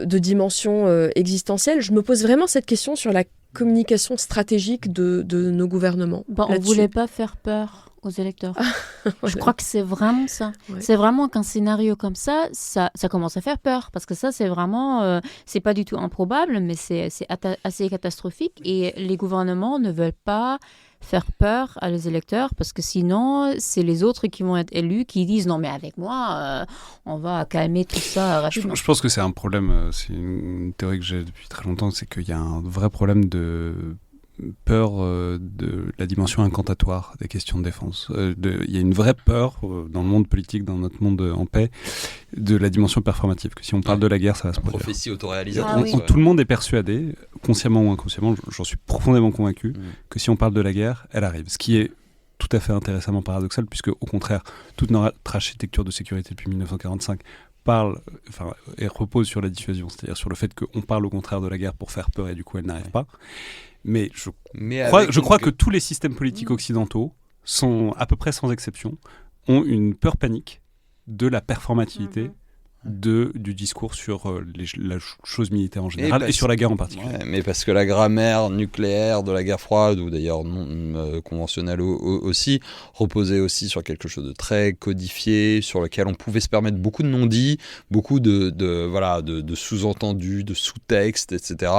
dimension existentielle. Je me pose vraiment cette question sur la communication stratégique de nos gouvernements. On ne voulait pas faire peur aux électeurs. Je crois que c'est vraiment ça. Ouais. C'est vraiment qu'un scénario comme ça commence à faire peur, parce que ça, c'est vraiment, c'est pas du tout improbable, mais c'est assez catastrophique, et les gouvernements ne veulent pas faire peur à les électeurs, parce que sinon, c'est les autres qui vont être élus qui disent non, mais avec moi, on va calmer tout ça rapidement. Je pense que c'est un problème, c'est une théorie que j'ai depuis très longtemps, c'est qu'il y a un vrai problème de peur de la dimension incantatoire des questions de défense. Il y a une vraie peur dans le monde politique, dans notre monde en paix, de la dimension performative, que si on parle de la guerre, ça va se produire. Prophétie autoréalisatrice. oui. Tout le monde est persuadé, consciemment ou inconsciemment, j'en suis profondément convaincu, que si on parle de la guerre, elle arrive. Ce qui est tout à fait intéressamment paradoxal, puisque au contraire, toute notre architecture de sécurité depuis 1945 et repose sur la dissuasion, c'est-à-dire sur le fait qu'on parle au contraire de la guerre pour faire peur, et du coup elle n'arrive pas. Mais je crois que tous les systèmes politiques occidentaux, à peu près sans exception, ont une peur panique de la performativité du discours sur la chose militaire en général et sur la guerre en particulier. Ouais, mais parce que la grammaire nucléaire de la guerre froide, ou d'ailleurs non conventionnelle aussi, reposait aussi sur quelque chose de très codifié, sur lequel on pouvait se permettre beaucoup de non-dits, beaucoup de sous-entendus, de sous-textes, etc.,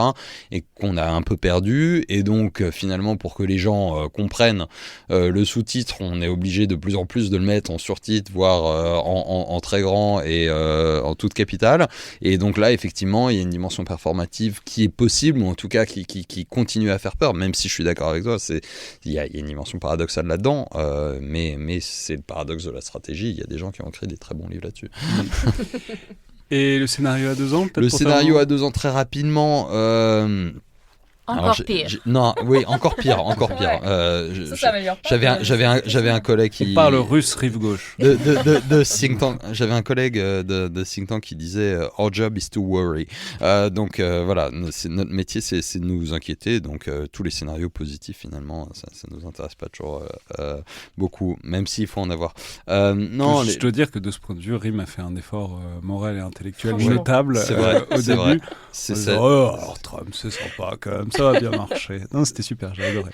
et qu'on a un peu perdu. Et donc finalement, pour que les gens comprennent le sous-titre, on est obligé de plus en plus de le mettre en surtitre, voire en très grand et en toute capitale. Et donc là, effectivement, il y a une dimension performative qui est possible, ou en tout cas qui continue à faire peur, même si je suis d'accord avec toi, il y a une dimension paradoxale là-dedans, mais c'est le paradoxe de la stratégie. Il y a des gens qui ont écrit des très bons livres là-dessus. Et le scénario à 2 ans, peut-être? Le scénario à 2 ans, très rapidement... Encore pire. Encore pire. J'avais un collègue qui... On parle russe rive gauche. de think tank. J'avais un collègue de think tank qui disait « Our job is to worry ». Donc voilà, notre métier, c'est de nous inquiéter. Donc tous les scénarios positifs, finalement, ça ne nous intéresse pas toujours beaucoup, même s'il faut en avoir. Je dois dire que de ce point de vue, RIM a fait un effort moral et intellectuel notable c'est vrai, au début. Vrai. C'est ça. Alors Trump, c'est sympa quand même, ça va bien marcher. Non, c'était super, j'ai adoré.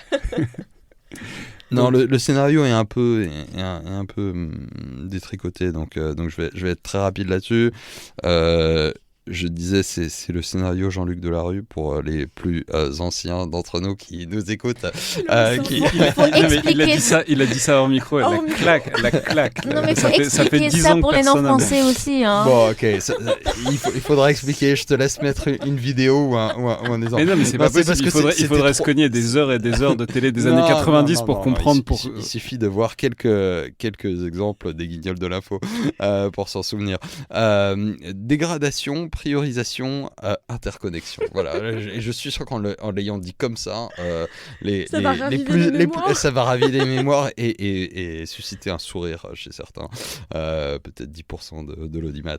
Non, le scénario est un peu détricoté, donc je vais être très rapide là-dessus. je disais, c'est le scénario Jean-Luc Delarue pour les plus anciens d'entre nous qui nous écoutent. Il a dit ça hors micro, la claque. Non, mais ça fait 10 ça ans pour que les personne non-français aussi. Hein. Bon, ok, il faudra expliquer. Je te laisse mettre une vidéo ou un exemple. Mais non, mais c'est pas possible. Il faudrait se cogner des heures et des heures de télé des années 90 pour comprendre. Il suffit de voir quelques exemples des guignols de l'info pour s'en souvenir. Dégradation, priorisation, interconnexion. Voilà. Et je suis sûr qu'en l'ayant dit comme ça, ça va raviver les mémoires et susciter un sourire chez certains. Peut-être 10% de l'audimat.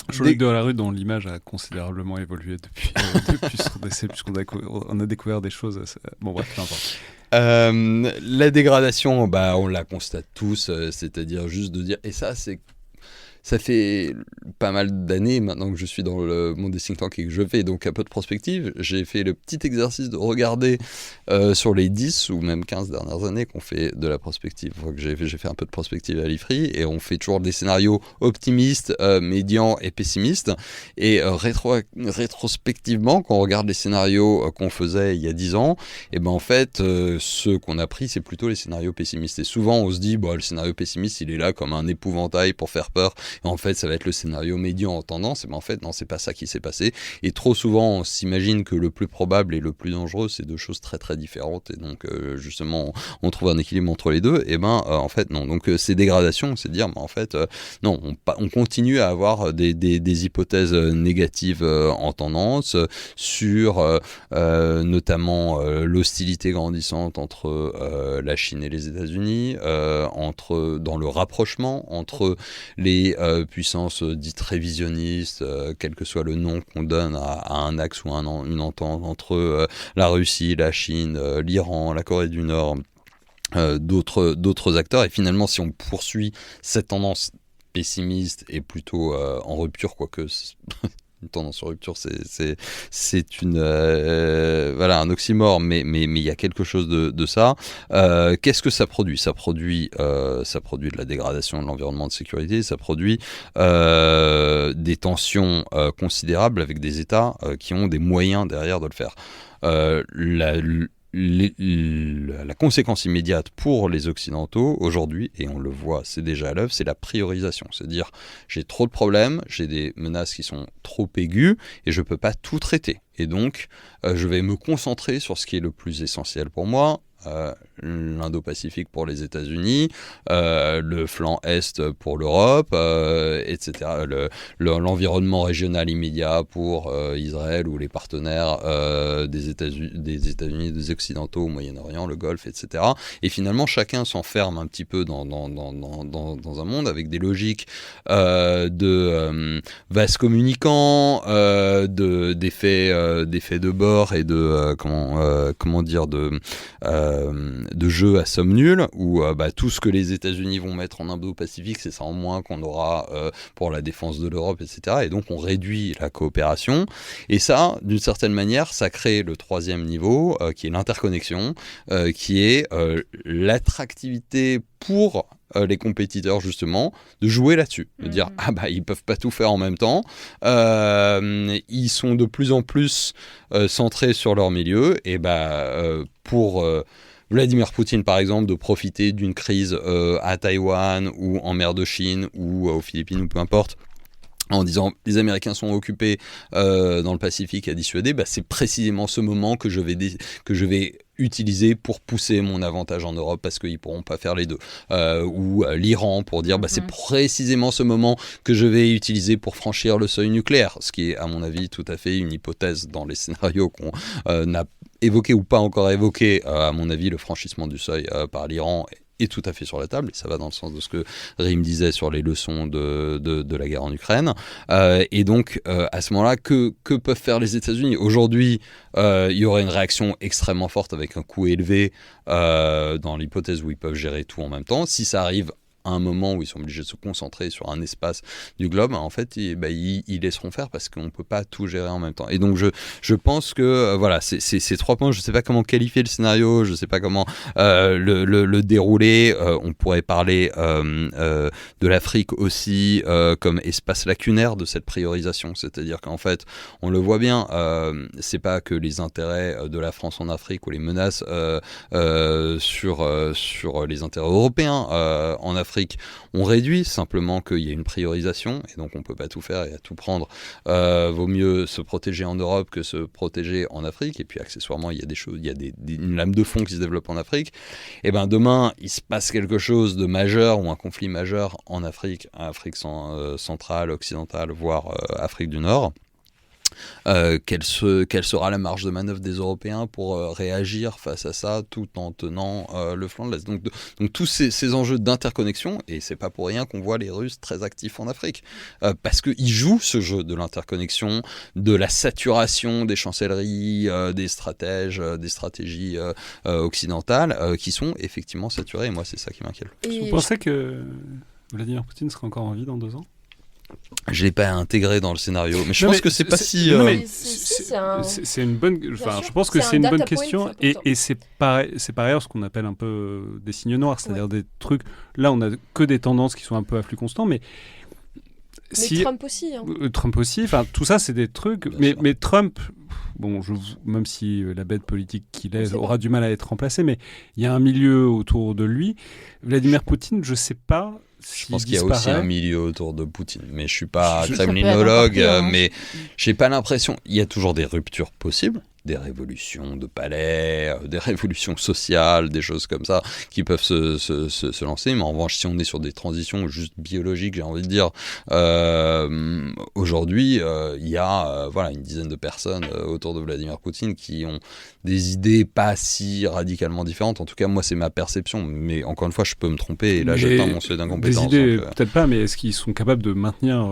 Jean-Luc Delarue, dont l'image a considérablement évolué depuis son décès, puisqu'on a découvert des choses. Bon, bref, peu importe. La dégradation, on la constate tous, c'est-à-dire juste de dire, et ça fait pas mal d'années maintenant que je suis dans le monde des think tanks et que je fais donc un peu de prospective. J'ai fait le petit exercice de regarder sur les 10 ou même 15 dernières années qu'on fait de la prospective. J'ai fait un peu de prospective à l'IFRI et on fait toujours des scénarios optimistes, médians et pessimistes. Et rétrospectivement, quand on regarde les scénarios qu'on faisait il y a 10 ans, et en fait, ceux qu'on a pris, c'est plutôt les scénarios pessimistes. Et souvent, on se dit, le scénario pessimiste, il est là comme un épouvantail pour faire peur. Et en fait, ça va être le scénario médian en tendance. Mais en fait, non, c'est pas ça qui s'est passé. Et trop souvent, on s'imagine que le plus probable et le plus dangereux, c'est deux choses très très différentes. Et donc, justement, on trouve un équilibre entre les deux. Et en fait, non. Donc, ces dégradations, c'est dire, en fait, non, on continue à avoir des hypothèses négatives en tendance sur notamment l'hostilité grandissante entre la Chine et les États-Unis, dans le rapprochement entre les puissances dites révisionnistes, quel que soit le nom qu'on donne à un axe ou une entente entre la Russie, la Chine, l'Iran, la Corée du Nord, d'autres acteurs. Et finalement, si on poursuit cette tendance pessimiste et plutôt en rupture, quoique une tendance en rupture, c'est un oxymore, mais il y a quelque chose de ça. Qu'est-ce que ça produit ? Ça produit de la dégradation de l'environnement de sécurité, ça produit des tensions considérables avec des États qui ont des moyens derrière de le faire. La conséquence immédiate pour les Occidentaux aujourd'hui, et on le voit, c'est déjà à l'œuvre, c'est la priorisation. C'est-à-dire, j'ai trop de problèmes, j'ai des menaces qui sont trop aiguës et je ne peux pas tout traiter. Et donc, je vais me concentrer sur ce qui est le plus essentiel pour moi. L'Indo-Pacifique pour les États-Unis, le flanc Est pour l'Europe, etc. L'environnement régional immédiat pour Israël ou les partenaires des États-Unis, des Occidentaux au Moyen-Orient, le Golfe, etc. Et finalement, chacun s'enferme un petit peu dans un monde avec des logiques de vases communicants, d'effets de bord et de de jeux à somme nulle, où tout ce que les États-Unis vont mettre en Indo-Pacifique, c'est ça en moins qu'on aura pour la défense de l'Europe, etc. Et donc on réduit la coopération. Et ça, d'une certaine manière, ça crée le troisième niveau, qui est l'interconnexion, qui est l'attractivité pour les compétiteurs, justement, de jouer là-dessus, de dire ils peuvent pas tout faire en même temps, ils sont de plus en plus centrés sur leur milieu, et pour Vladimir Poutine, par exemple, de profiter d'une crise à Taïwan ou en mer de Chine ou aux Philippines ou peu importe, en disant les Américains sont occupés dans le Pacifique à dissuader, c'est précisément ce moment que je vais utiliser pour pousser mon avantage en Europe parce qu'ils ne pourront pas faire les deux. Ou l'Iran pour dire c'est précisément ce moment que je vais utiliser pour franchir le seuil nucléaire, ce qui est à mon avis tout à fait une hypothèse dans les scénarios qu'on n'a évoqué ou pas encore évoqué. À mon avis, le franchissement du seuil par l'Iran est tout à fait sur la table, et ça va dans le sens de ce que Rim disait sur les leçons de la guerre en Ukraine. Et donc, à ce moment-là, que peuvent faire les États-Unis ? Aujourd'hui, il y aurait une réaction extrêmement forte avec un coût élevé dans l'hypothèse où ils peuvent gérer tout en même temps. Si ça arrive à un moment où ils sont obligés de se concentrer sur un espace du globe, en fait, ils laisseront faire parce qu'on ne peut pas tout gérer en même temps. Et donc, je pense que, voilà, ces 3 points, je ne sais pas comment qualifier le scénario, je ne sais pas comment le dérouler. On pourrait parler de l'Afrique aussi comme espace lacunaire de cette priorisation. C'est-à-dire qu'en fait, on le voit bien, c'est pas que les intérêts de la France en Afrique ou les menaces sur les intérêts européens en Afrique ont réduit, simplement qu'il y a une priorisation et donc on peut pas tout faire et à tout prendre. Vaut mieux se protéger en Europe que se protéger en Afrique. Et puis accessoirement, il y a des choses, il y a une lame de fond qui se développe en Afrique. Et ben demain, il se passe quelque chose de majeur ou un conflit majeur en Afrique, centrale, occidentale, voire Afrique du Nord. Quelle sera la marge de manœuvre des Européens pour réagir face à ça tout en tenant le flanc de l'Est. Donc tous ces enjeux d'interconnexion, et c'est pas pour rien qu'on voit les Russes très actifs en Afrique, parce qu'ils jouent ce jeu de l'interconnexion, de la saturation des chancelleries, des stratégies occidentales qui sont effectivement saturées, et moi c'est ça qui m'inquiète. Vous pensez que Vladimir Poutine sera encore en vie dans 2 ans ? Je l'ai pas intégré dans le scénario, mais je pense que c'est pas si. C'est une bonne. Enfin, je pense que c'est une bonne question, et c'est par ailleurs ce qu'on appelle un peu des signes noirs, c'est-à-dire des trucs. Là, on a que des tendances qui sont un peu à flux constant, mais Trump aussi. Hein. Trump aussi. Enfin, tout ça, c'est des trucs. Mais Trump, bon, même si la bête politique qu'il est aura du mal à être remplacé, mais il y a un milieu autour de lui. Vladimir Poutine, je sais pas. Je pense qu'il y a aussi un milieu autour de Poutine, mais je suis pas kremlinologue, mais j'ai pas l'impression. Il y a toujours des ruptures possibles, des révolutions de palais, des révolutions sociales, des choses comme ça qui peuvent se lancer. Mais en revanche, si on est sur des transitions juste biologiques, j'ai envie de dire, aujourd'hui, il y a une dizaine de personnes autour de Vladimir Poutine qui ont des idées pas si radicalement différentes. En tout cas, moi, c'est ma perception. Mais encore une fois, je peux me tromper. Et là, j'atteins mon seuil d'incompétence. Des idées, peut-être pas, mais est-ce qu'ils sont capables de maintenir...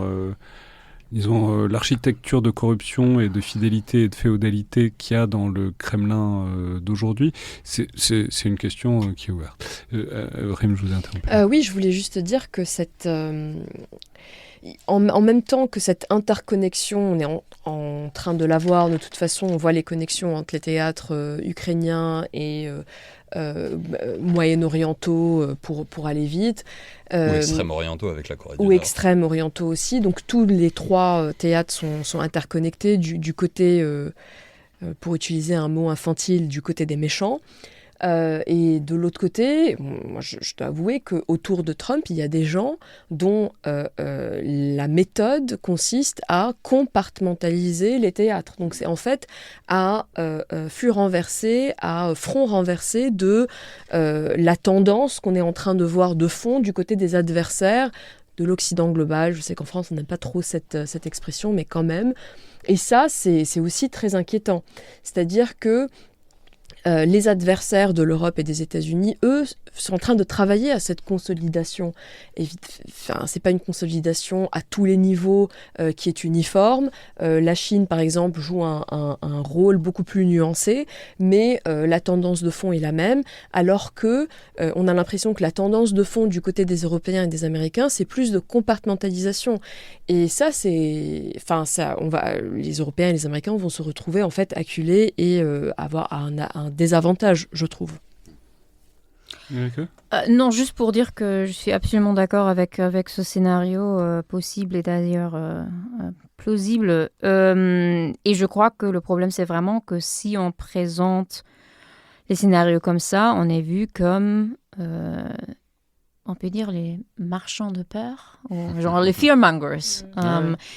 disons, l'architecture de corruption et de fidélité et de féodalité qu'il y a dans le Kremlin d'aujourd'hui, c'est une question qui est ouverte. Rym, je vous ai interrompu. Oui, je voulais juste dire que en même temps que cette interconnexion, on est en train de la voir, de toute façon, on voit les connexions entre les théâtres ukrainiens et moyen-orientaux pour aller vite. Ou extrême-orientaux avec la Corée du Nord. Ou extrême-orientaux aussi. Donc tous les 3 théâtres sont interconnectés du côté, pour utiliser un mot infantile, du côté des méchants. Et de l'autre côté, moi je dois avouer qu'autour de Trump, il y a des gens dont la méthode consiste à compartimentaliser les théâtres. Donc c'est en fait à flux renversé, à front renversé de la tendance qu'on est en train de voir de fond du côté des adversaires de l'Occident global. Je sais qu'en France, on n'aime pas trop cette expression, mais quand même. Et ça, c'est aussi très inquiétant. C'est-à-dire que les adversaires de l'Europe et des États-Unis, eux, sont en train de travailler à cette consolidation. C'est pas une consolidation à tous les niveaux qui est uniforme. La Chine, par exemple, joue un rôle beaucoup plus nuancé, mais la tendance de fond est la même, alors que on a l'impression que la tendance de fond du côté des Européens et des Américains, c'est plus de compartimentalisation. Et ça, les Européens et les Américains vont se retrouver en fait acculés et avoir un désavantage, je trouve. Non, juste pour dire que je suis absolument d'accord avec ce scénario possible et d'ailleurs plausible. Et je crois que le problème, c'est vraiment que si on présente les scénarios comme ça, on est vu comme, on peut dire, les marchands de peur, ou genre les fearmongers.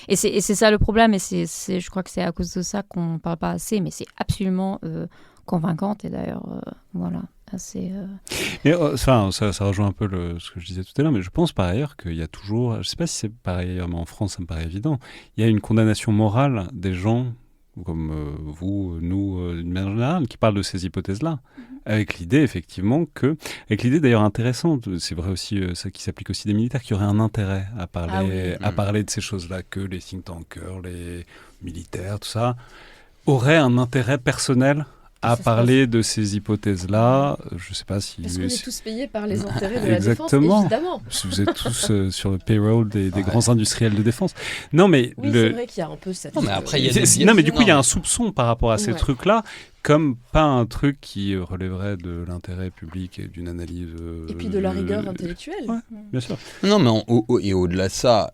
Et c'est ça le problème, et je crois que c'est à cause de ça qu'on ne parle pas assez, mais c'est absolument convaincante, et d'ailleurs, voilà. Ça rejoint un peu ce que je disais tout à l'heure, mais je pense par ailleurs qu'il y a toujours, je ne sais pas si c'est pareil, mais en France ça me paraît évident, il y a une condamnation morale des gens comme vous, nous, d'une manière générale, qui parlent de ces hypothèses-là, avec l'idée effectivement avec l'idée d'ailleurs intéressante, c'est vrai aussi, ça qui s'applique aussi des militaires, qui auraient un intérêt à parler de ces choses-là, que les think tankers, les militaires, tout ça, auraient un intérêt personnel à se parler de ces hypothèses-là. Je ne sais pas si... Parce qu'on est tous payés par les intérêts de la Exactement. défense, évidemment. Si vous êtes tous sur le payroll des grands industriels de défense. Non, mais... Oui, c'est vrai qu'il y a un peu cette... Non, mais après, il y a des... Non, mais du coup, il y a un soupçon par rapport à ces Ouais. trucs-là, comme pas un truc qui relèverait de l'intérêt public et d'une analyse... Et puis de la rigueur intellectuelle. Ouais. Bien sûr. Non, mais et au-delà de ça,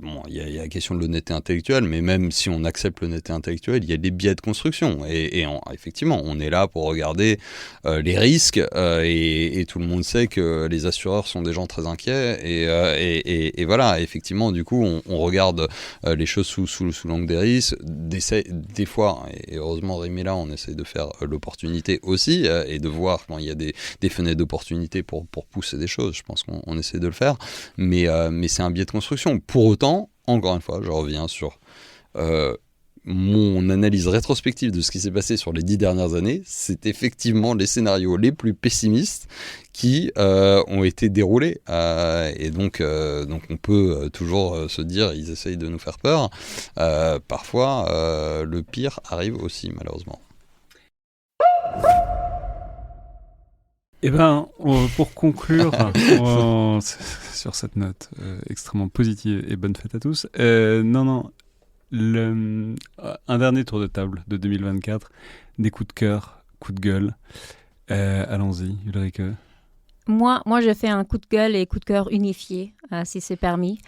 bon, il y a la question de l'honnêteté intellectuelle, mais même si on accepte l'honnêteté intellectuelle, il y a des biais de construction. Et effectivement, on est là pour regarder les risques, et tout le monde sait que les assureurs sont des gens très inquiets. Et voilà, effectivement, du coup, on regarde les choses sous l'angle des risques. Des fois, et heureusement, Rémi là, on essaie de faire l'opportunité aussi, et de voir quand il y a des fenêtres d'opportunité pour pousser des choses. Je pense qu'on essaie de le faire. Mais c'est un biais de construction. Pour autant, encore une fois, je reviens sur mon analyse rétrospective de ce qui s'est passé sur les 10 dernières années. C'est effectivement les scénarios les plus pessimistes qui ont été déroulés. Et donc on peut toujours se dire ils essayent de nous faire peur. Parfois, le pire arrive aussi, malheureusement. Eh bien, pour conclure, sur cette note extrêmement positive et bonne fête à tous, un dernier tour de table de 2024, des coups de cœur, coups de gueule. Allons-y, Ulrike. Moi, je fais un coup de gueule et coup de cœur unifié, si c'est permis.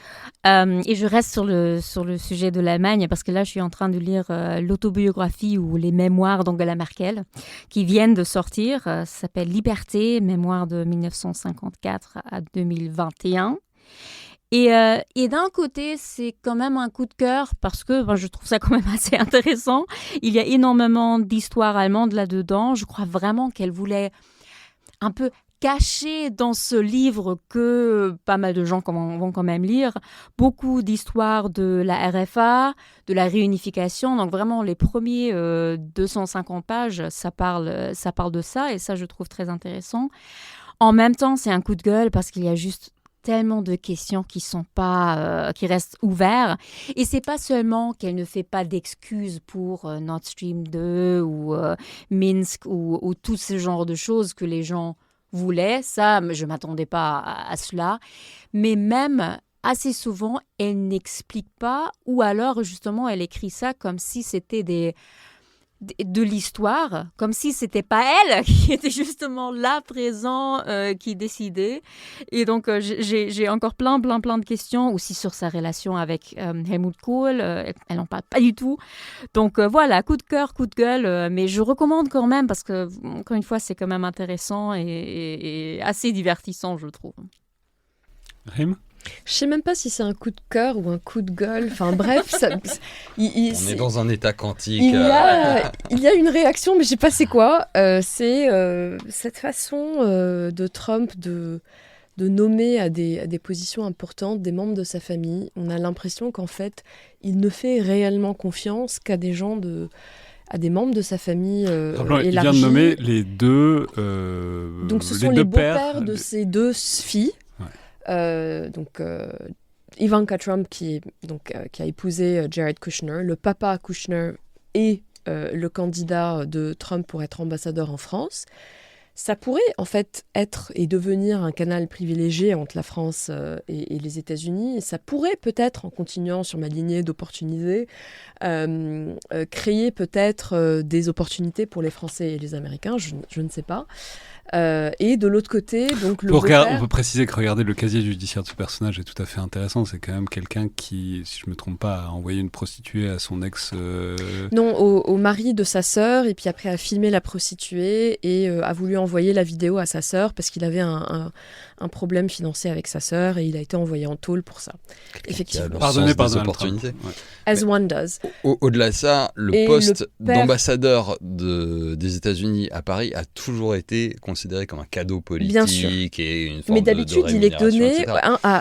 Et je reste sur le sujet de l'Allemagne, parce que là, je suis en train de lire l'autobiographie ou les mémoires d'Angela Merkel, qui viennent de sortir. Ça s'appelle Liberté, mémoire de 1954 à 2021. Et d'un côté, c'est quand même un coup de cœur, parce que je trouve ça quand même assez intéressant. Il y a énormément d'histoires allemandes là-dedans. Je crois vraiment qu'elle voulait un peu caché dans ce livre que pas mal de gens vont quand même lire, beaucoup d'histoires de la RFA, de la réunification. Donc vraiment, les premiers 250 pages, ça parle de ça, et ça, je trouve très intéressant. En même temps, c'est un coup de gueule parce qu'il y a juste tellement de questions qui restent ouvertes. Et c'est pas seulement qu'elle ne fait pas d'excuses pour Nord Stream 2 ou Minsk ou tout ce genre de choses que les gens voulait, ça, je ne m'attendais pas à cela, mais même assez souvent, elle n'explique pas, ou alors justement, elle écrit ça comme si c'était de l'histoire, comme si c'était pas elle qui était justement là, présent, qui décidait. Et donc, j'ai encore plein de questions aussi sur sa relation avec Helmut Kohl. Elle n'en parle pas du tout. Donc, voilà, coup de cœur, coup de gueule. Mais je recommande quand même parce que, encore une fois, c'est quand même intéressant et assez divertissant, je trouve. Rim ? Je sais même pas si c'est un coup de cœur ou un coup de gueule. Enfin bref, on est dans un état quantique. Il y a une réaction, mais je sais pas c'est quoi. C'est cette façon de Trump de nommer à des positions importantes des membres de sa famille. On a l'impression qu'en fait, il ne fait réellement confiance qu'à des membres de sa famille élargie. Il vient de nommer les deux donc ce sont les beaux-pères de ses deux filles. Ivanka Trump qui a épousé Jared Kushner, le papa Kushner et le candidat de Trump pour être ambassadeur en France. Ça pourrait en fait être et devenir un canal privilégié entre la France et les États-Unis. Et ça pourrait peut-être, en continuant sur ma lignée d'opportunités, créer peut-être des opportunités pour les Français et les Américains, je ne sais pas. Et de l'autre côté, donc le beau-père... On peut préciser que regarder le casier judiciaire de ce personnage est tout à fait intéressant. C'est quand même quelqu'un qui, si je me trompe pas, a envoyé une prostituée à son ex... Non, au mari de sa sœur, et puis après a filmé la prostituée et a voulu envoyer la vidéo à sa sœur parce qu'il avait un problème financier avec sa sœur et il a été envoyé en tôle pour ça. Effectivement. Pardonnez, opportunités. Ouais. As one does. Au-delà de ça, le poste d'ambassadeur des États-Unis à Paris a toujours été considéré comme un cadeau politique et une forme mais d'habitude, de il est donné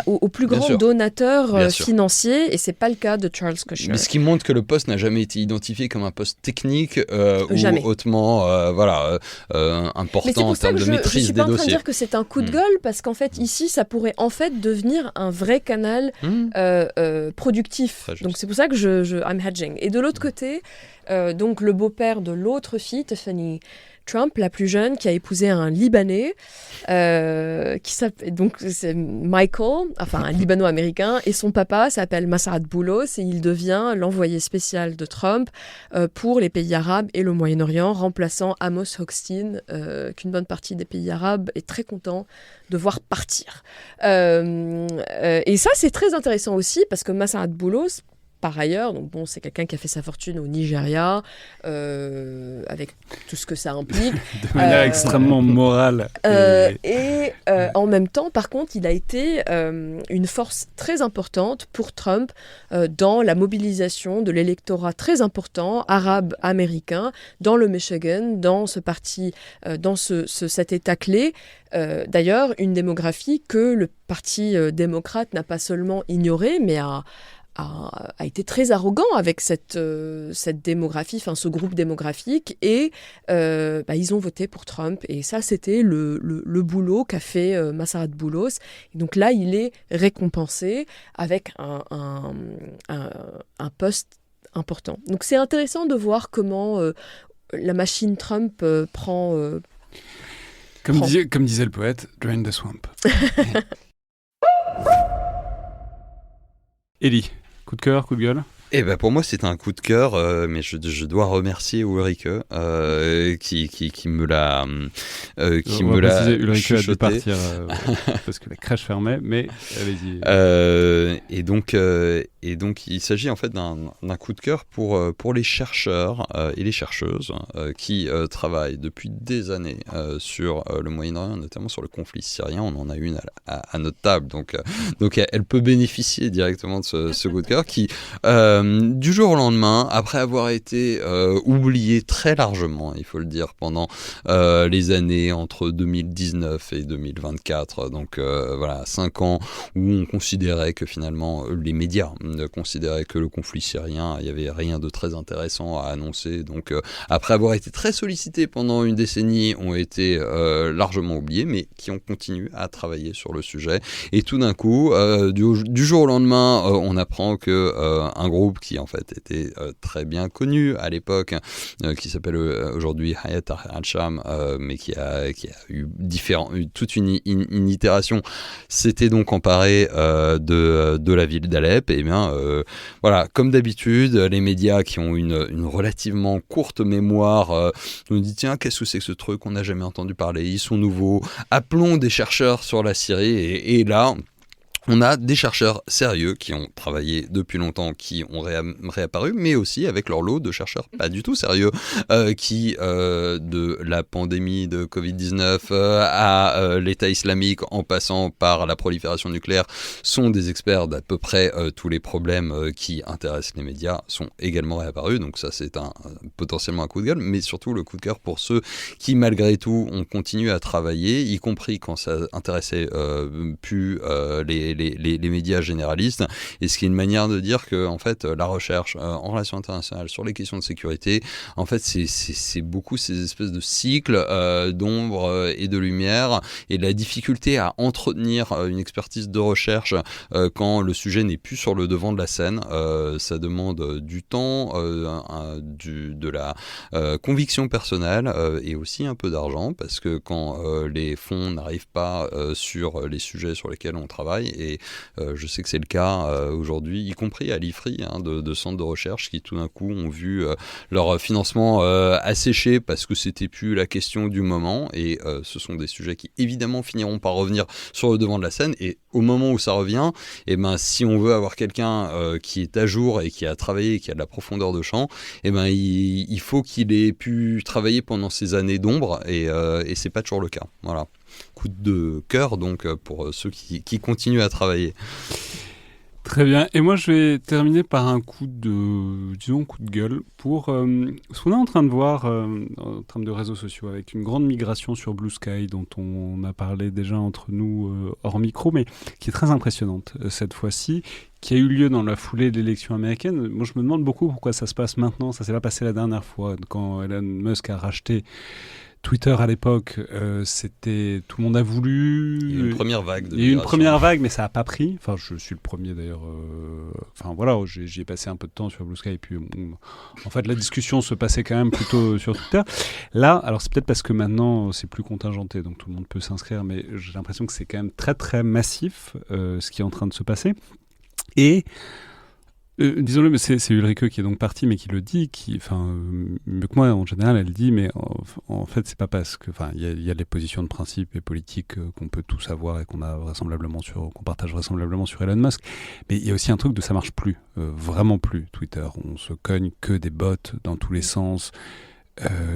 au plus grand donateur financier, et c'est pas le cas de Charles Kushner. Mais ce qui montre que le poste n'a jamais été identifié comme un poste technique ou hautement important en termes de maîtrise des dossiers. Je suis pas en train de dire que c'est un coup de gueule, parce qu'en fait, ici, ça pourrait en fait devenir un vrai canal productif. Donc c'est pour ça que I'm hedging. Et de l'autre côté, donc le beau-père de l'autre fille, Tiffany Trump, la plus jeune, qui a épousé un Libanais, qui s'appelle, donc c'est Michael, enfin un Libano-américain, et son papa s'appelle Massad Boulos, et il devient l'envoyé spécial de Trump pour les pays arabes et le Moyen-Orient, remplaçant Amos Hochstein, qu'une bonne partie des pays arabes est très content de voir partir. Et ça, c'est très intéressant aussi, parce que Massad Boulos, par ailleurs, donc bon, c'est quelqu'un qui a fait sa fortune au Nigeria, avec tout ce que ça implique. De manière extrêmement morale. En même temps, par contre, il a été une force très importante pour Trump dans la mobilisation de l'électorat très important arabe-américain dans le Michigan, dans ce parti, dans cet État clé. D'ailleurs, une démographie que le Parti démocrate n'a pas seulement ignorée, mais a été très arrogant avec cette démographie, enfin ce groupe démographique, et ils ont voté pour Trump. Et ça, c'était le boulot qu'a fait Massad Boulos. Et donc là, il est récompensé avec un poste important. Donc c'est intéressant de voir comment la machine Trump prend... Comme disait le poète, drain the swamp. Élie, coup de cœur, coup de gueule? Eh ben pour moi c'est un coup de cœur, mais je dois remercier Ulrike qui me l'a Ulrike a dû partir parce que la crèche fermait, mais allez-y. Et donc il s'agit en fait d'un coup de cœur pour les chercheurs et les chercheuses qui travaillent depuis des années sur le Moyen-Orient, notamment sur le conflit syrien. On en a une à notre table, donc elle peut bénéficier directement de ce coup de cœur qui du jour au lendemain, après avoir été oublié très largement, il faut le dire, pendant les années entre 2019 et 2024, donc 5 ans où on considérait que finalement les médias considéraient que le conflit syrien, il n'y avait rien de très intéressant à annoncer, donc après avoir été très sollicités pendant une décennie, ont été largement oubliés, mais qui ont continué à travailler sur le sujet, et tout d'un coup, du jour au lendemain, on apprend que un groupe qui en fait était très bien connu à l'époque, qui s'appelle aujourd'hui Hayat al-Sham, mais qui a eu toute une itération, s'était donc emparé de la ville d'Alep. Et bien voilà, comme d'habitude, les médias qui ont une relativement courte mémoire nous disent tiens, qu'est-ce que c'est que ce truc, on n'a jamais entendu parler, ils sont nouveaux, appelons des chercheurs sur la Syrie, et là on a des chercheurs sérieux qui ont travaillé depuis longtemps, qui ont réapparu, mais aussi avec leur lot de chercheurs pas du tout sérieux, qui, de la pandémie de Covid-19 à l'État islamique, en passant par la prolifération nucléaire, sont des experts d'à peu près tous les problèmes qui intéressent les médias, sont également réapparus. Donc ça, c'est potentiellement un coup de gueule, mais surtout le coup de cœur pour ceux qui, malgré tout, ont continué à travailler, y compris quand ça intéressait plus les médias généralistes, et ce qui est une manière de dire que en fait la recherche en relations internationales sur les questions de sécurité, en fait c'est beaucoup ces espèces de cycles d'ombre et de lumière, et la difficulté à entretenir une expertise de recherche quand le sujet n'est plus sur le devant de la scène. Ça demande du temps, de la conviction personnelle, et aussi un peu d'argent, parce que quand les fonds n'arrivent pas sur les sujets sur lesquels on travaille, et je sais que c'est le cas aujourd'hui, y compris à l'IFRI, de centres de recherche qui tout d'un coup ont vu leur financement asséché parce que c'était plus la question du moment, et ce sont des sujets qui évidemment finiront par revenir sur le devant de la scène, et au moment où ça revient, et ben, si on veut avoir quelqu'un qui est à jour et qui a travaillé, qui a de la profondeur de champ, et ben, il faut qu'il ait pu travailler pendant ces années d'ombre, et c'est pas toujours le cas. Voilà. Coup de cœur donc pour ceux qui continuent à travailler. Très bien. Et moi, je vais terminer par un coup de gueule pour ce qu'on est en train de voir en termes de réseaux sociaux, avec une grande migration sur Blue Sky dont on a parlé déjà entre nous hors micro, mais qui est très impressionnante cette fois-ci, qui a eu lieu dans la foulée de l'élection américaine. Moi, je me demande beaucoup pourquoi ça se passe maintenant. Ça ne s'est pas passé la dernière fois, quand Elon Musk a racheté Twitter à l'époque, c'était tout le monde a voulu. Il y a eu une première vague. Il y a eu une première vague, mais ça n'a pas pris. Enfin, je suis le premier d'ailleurs. Enfin voilà, j'y ai passé un peu de temps sur Blue Sky. Et puis, en fait, la discussion se passait quand même plutôt sur Twitter. Là, alors c'est peut-être parce que maintenant c'est plus contingenté, donc tout le monde peut s'inscrire, mais j'ai l'impression que c'est quand même très très massif ce qui est en train de se passer. Et disons-le, mais c'est Ulrike qui est donc partie, mais qui le dit, mieux que moi en général, elle dit, mais en fait, c'est pas parce que, il y a les positions de principe et politiques qu'on peut tous avoir et qu'on partage vraisemblablement sur Elon Musk, mais il y a aussi un truc de ça marche plus, vraiment plus, Twitter. On se cogne que des bots dans tous les sens.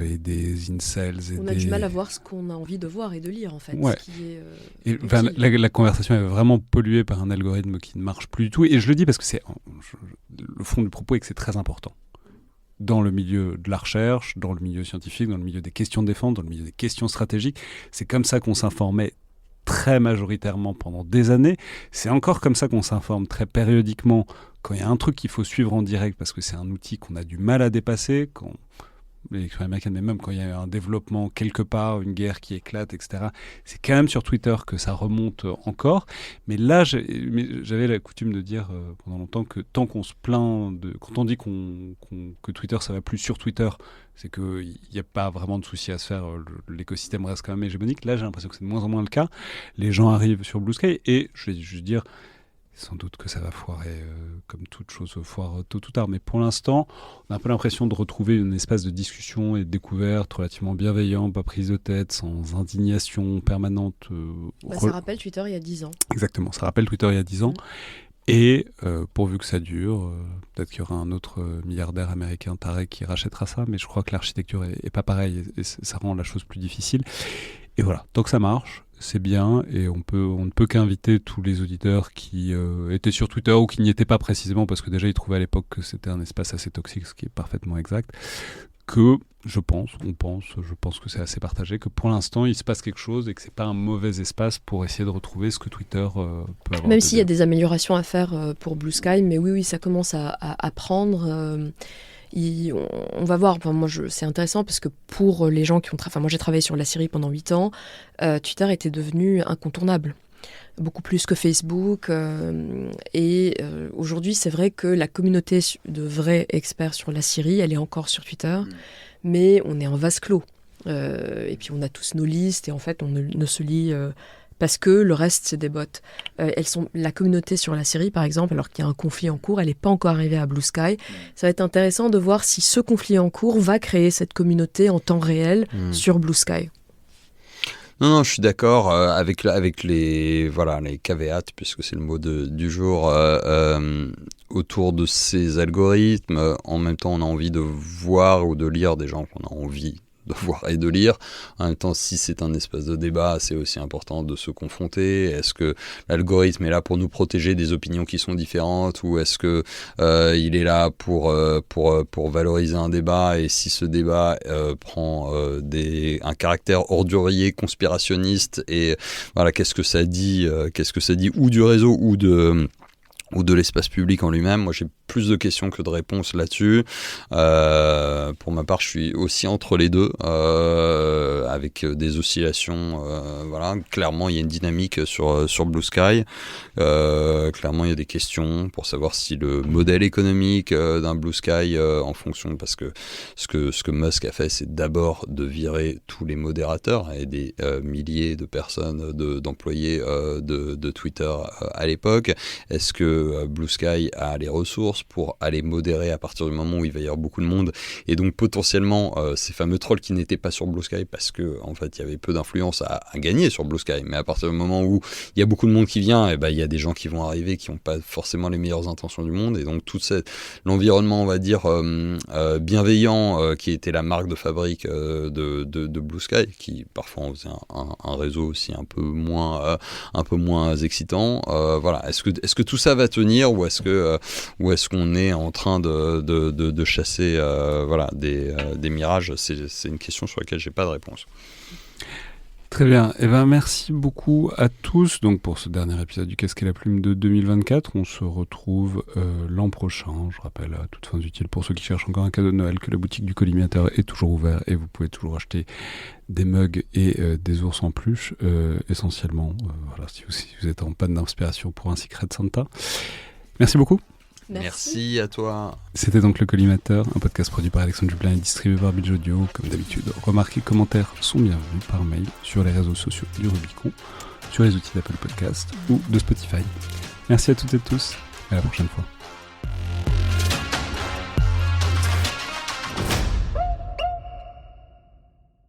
Et des incels. On a du mal à voir ce qu'on a envie de voir et de lire, en fait. Ouais. Ce qui est, la conversation est vraiment polluée par un algorithme qui ne marche plus du tout. Et je le dis parce que le fond du propos est que c'est très important. Dans le milieu de la recherche, dans le milieu scientifique, dans le milieu des questions de défense, dans le milieu des questions stratégiques, c'est comme ça qu'on s'informait très majoritairement pendant des années. C'est encore comme ça qu'on s'informe très périodiquement quand il y a un truc qu'il faut suivre en direct parce que c'est un outil qu'on a du mal à dépasser, l'élection américaine, mais même quand il y a un développement quelque part, une guerre qui éclate, etc. C'est quand même sur Twitter que ça remonte encore. Mais là, j'avais la coutume de dire pendant longtemps que tant qu'on se plaint, quand on dit que Twitter, ça va plus sur Twitter, c'est qu'il n'y a pas vraiment de souci à se faire, l'écosystème reste quand même hégémonique. Là, j'ai l'impression que c'est de moins en moins le cas. Les gens arrivent sur Blue Sky et je vais juste dire, sans doute que ça va foirer, comme toute chose foire tôt ou tard. Mais pour l'instant, on a un peu l'impression de retrouver une espace de discussion et de découverte relativement bienveillant, pas prise de tête, sans indignation permanente. Ça rappelle Twitter il y a 10 ans. Exactement, ça rappelle Twitter il y a 10 ans. Et pourvu que ça dure, peut-être qu'il y aura un autre milliardaire américain taré qui rachètera ça, mais je crois que l'architecture est pas pareille et ça rend la chose plus difficile. Et voilà, tant que ça marche, c'est bien, et on ne peut qu'inviter tous les auditeurs qui étaient sur Twitter ou qui n'y étaient pas précisément, parce que déjà ils trouvaient à l'époque que c'était un espace assez toxique, ce qui est parfaitement exact, que je pense que c'est assez partagé, que pour l'instant il se passe quelque chose et que c'est pas un mauvais espace pour essayer de retrouver ce que Twitter peut avoir. Même s'il y a des améliorations à faire pour Blue Sky, mais oui, ça commence à prendre... on va voir, c'est intéressant parce que pour les gens qui ont moi j'ai travaillé sur la Syrie pendant 8 ans, Twitter était devenu incontournable, beaucoup plus que Facebook, et aujourd'hui c'est vrai que la communauté de vrais experts sur la Syrie, elle est encore sur Twitter, mais on est en vase clos, et puis on a tous nos listes et en fait on ne se lit parce que le reste, c'est des bots. La communauté sur la Syrie, par exemple, alors qu'il y a un conflit en cours, elle n'est pas encore arrivée à Blue Sky. Ça va être intéressant de voir si ce conflit en cours va créer cette communauté en temps réel sur Blue Sky. Non, je suis d'accord avec les caveats, puisque c'est le mot du jour, autour de ces algorithmes. En même temps, on a envie de voir ou de lire des gens qu'on a envie de voir et de lire. En même temps, si c'est un espace de débat, c'est aussi important de se confronter. Est-ce que l'algorithme est là pour nous protéger des opinions qui sont différentes, ou est-ce que il est là pour valoriser un débat, et si ce débat prend un caractère ordurier, conspirationniste, et voilà, qu'est-ce que ça dit ou du réseau ou de l'espace public en lui-même. Moi, j'ai plus de questions que de réponses là-dessus. Pour ma part, je suis aussi entre les deux, avec des oscillations. Voilà. Clairement, il y a une dynamique sur Blue Sky. Clairement, il y a des questions pour savoir si le modèle économique d'un Blue Sky, en fonction, parce que ce que Musk a fait, c'est d'abord de virer tous les modérateurs et des milliers de personnes, d'employés de Twitter à l'époque. Est-ce que Blue Sky a les ressources pour aller modérer à partir du moment où il va y avoir beaucoup de monde, et donc potentiellement ces fameux trolls qui n'étaient pas sur Blue Sky parce que en fait il y avait peu d'influence à gagner sur Blue Sky, mais à partir du moment où il y a beaucoup de monde qui vient, et il y a des gens qui vont arriver qui n'ont pas forcément les meilleures intentions du monde, et donc tout l'environnement, on va dire bienveillant, qui était la marque de fabrique de Blue Sky, qui parfois en faisait un réseau aussi un peu moins excitant. Voilà, est-ce que tout ça va tenir, ou est-ce qu'on est en train de chasser des mirages? C'est une question sur laquelle j'ai pas de réponse. Très bien. Eh ben, merci beaucoup à tous donc, pour ce dernier épisode du Casque et la Plume de 2024. On se retrouve l'an prochain. Je rappelle à toutes fins utiles pour ceux qui cherchent encore un cadeau de Noël que la boutique du collimateur est toujours ouverte et vous pouvez toujours acheter des mugs et des ours en peluche, essentiellement. Voilà, si vous êtes en panne d'inspiration pour un Secret Santa. Merci beaucoup. Merci à toi. C'était donc le Collimateur, un podcast produit par Alexandre Dublin et distribué par Binge Audio. Comme d'habitude, remarques et commentaires sont bienvenus par mail sur les réseaux sociaux du Rubicon, sur les outils d'Apple Podcast ou de Spotify. Merci à toutes et tous, et à la prochaine fois.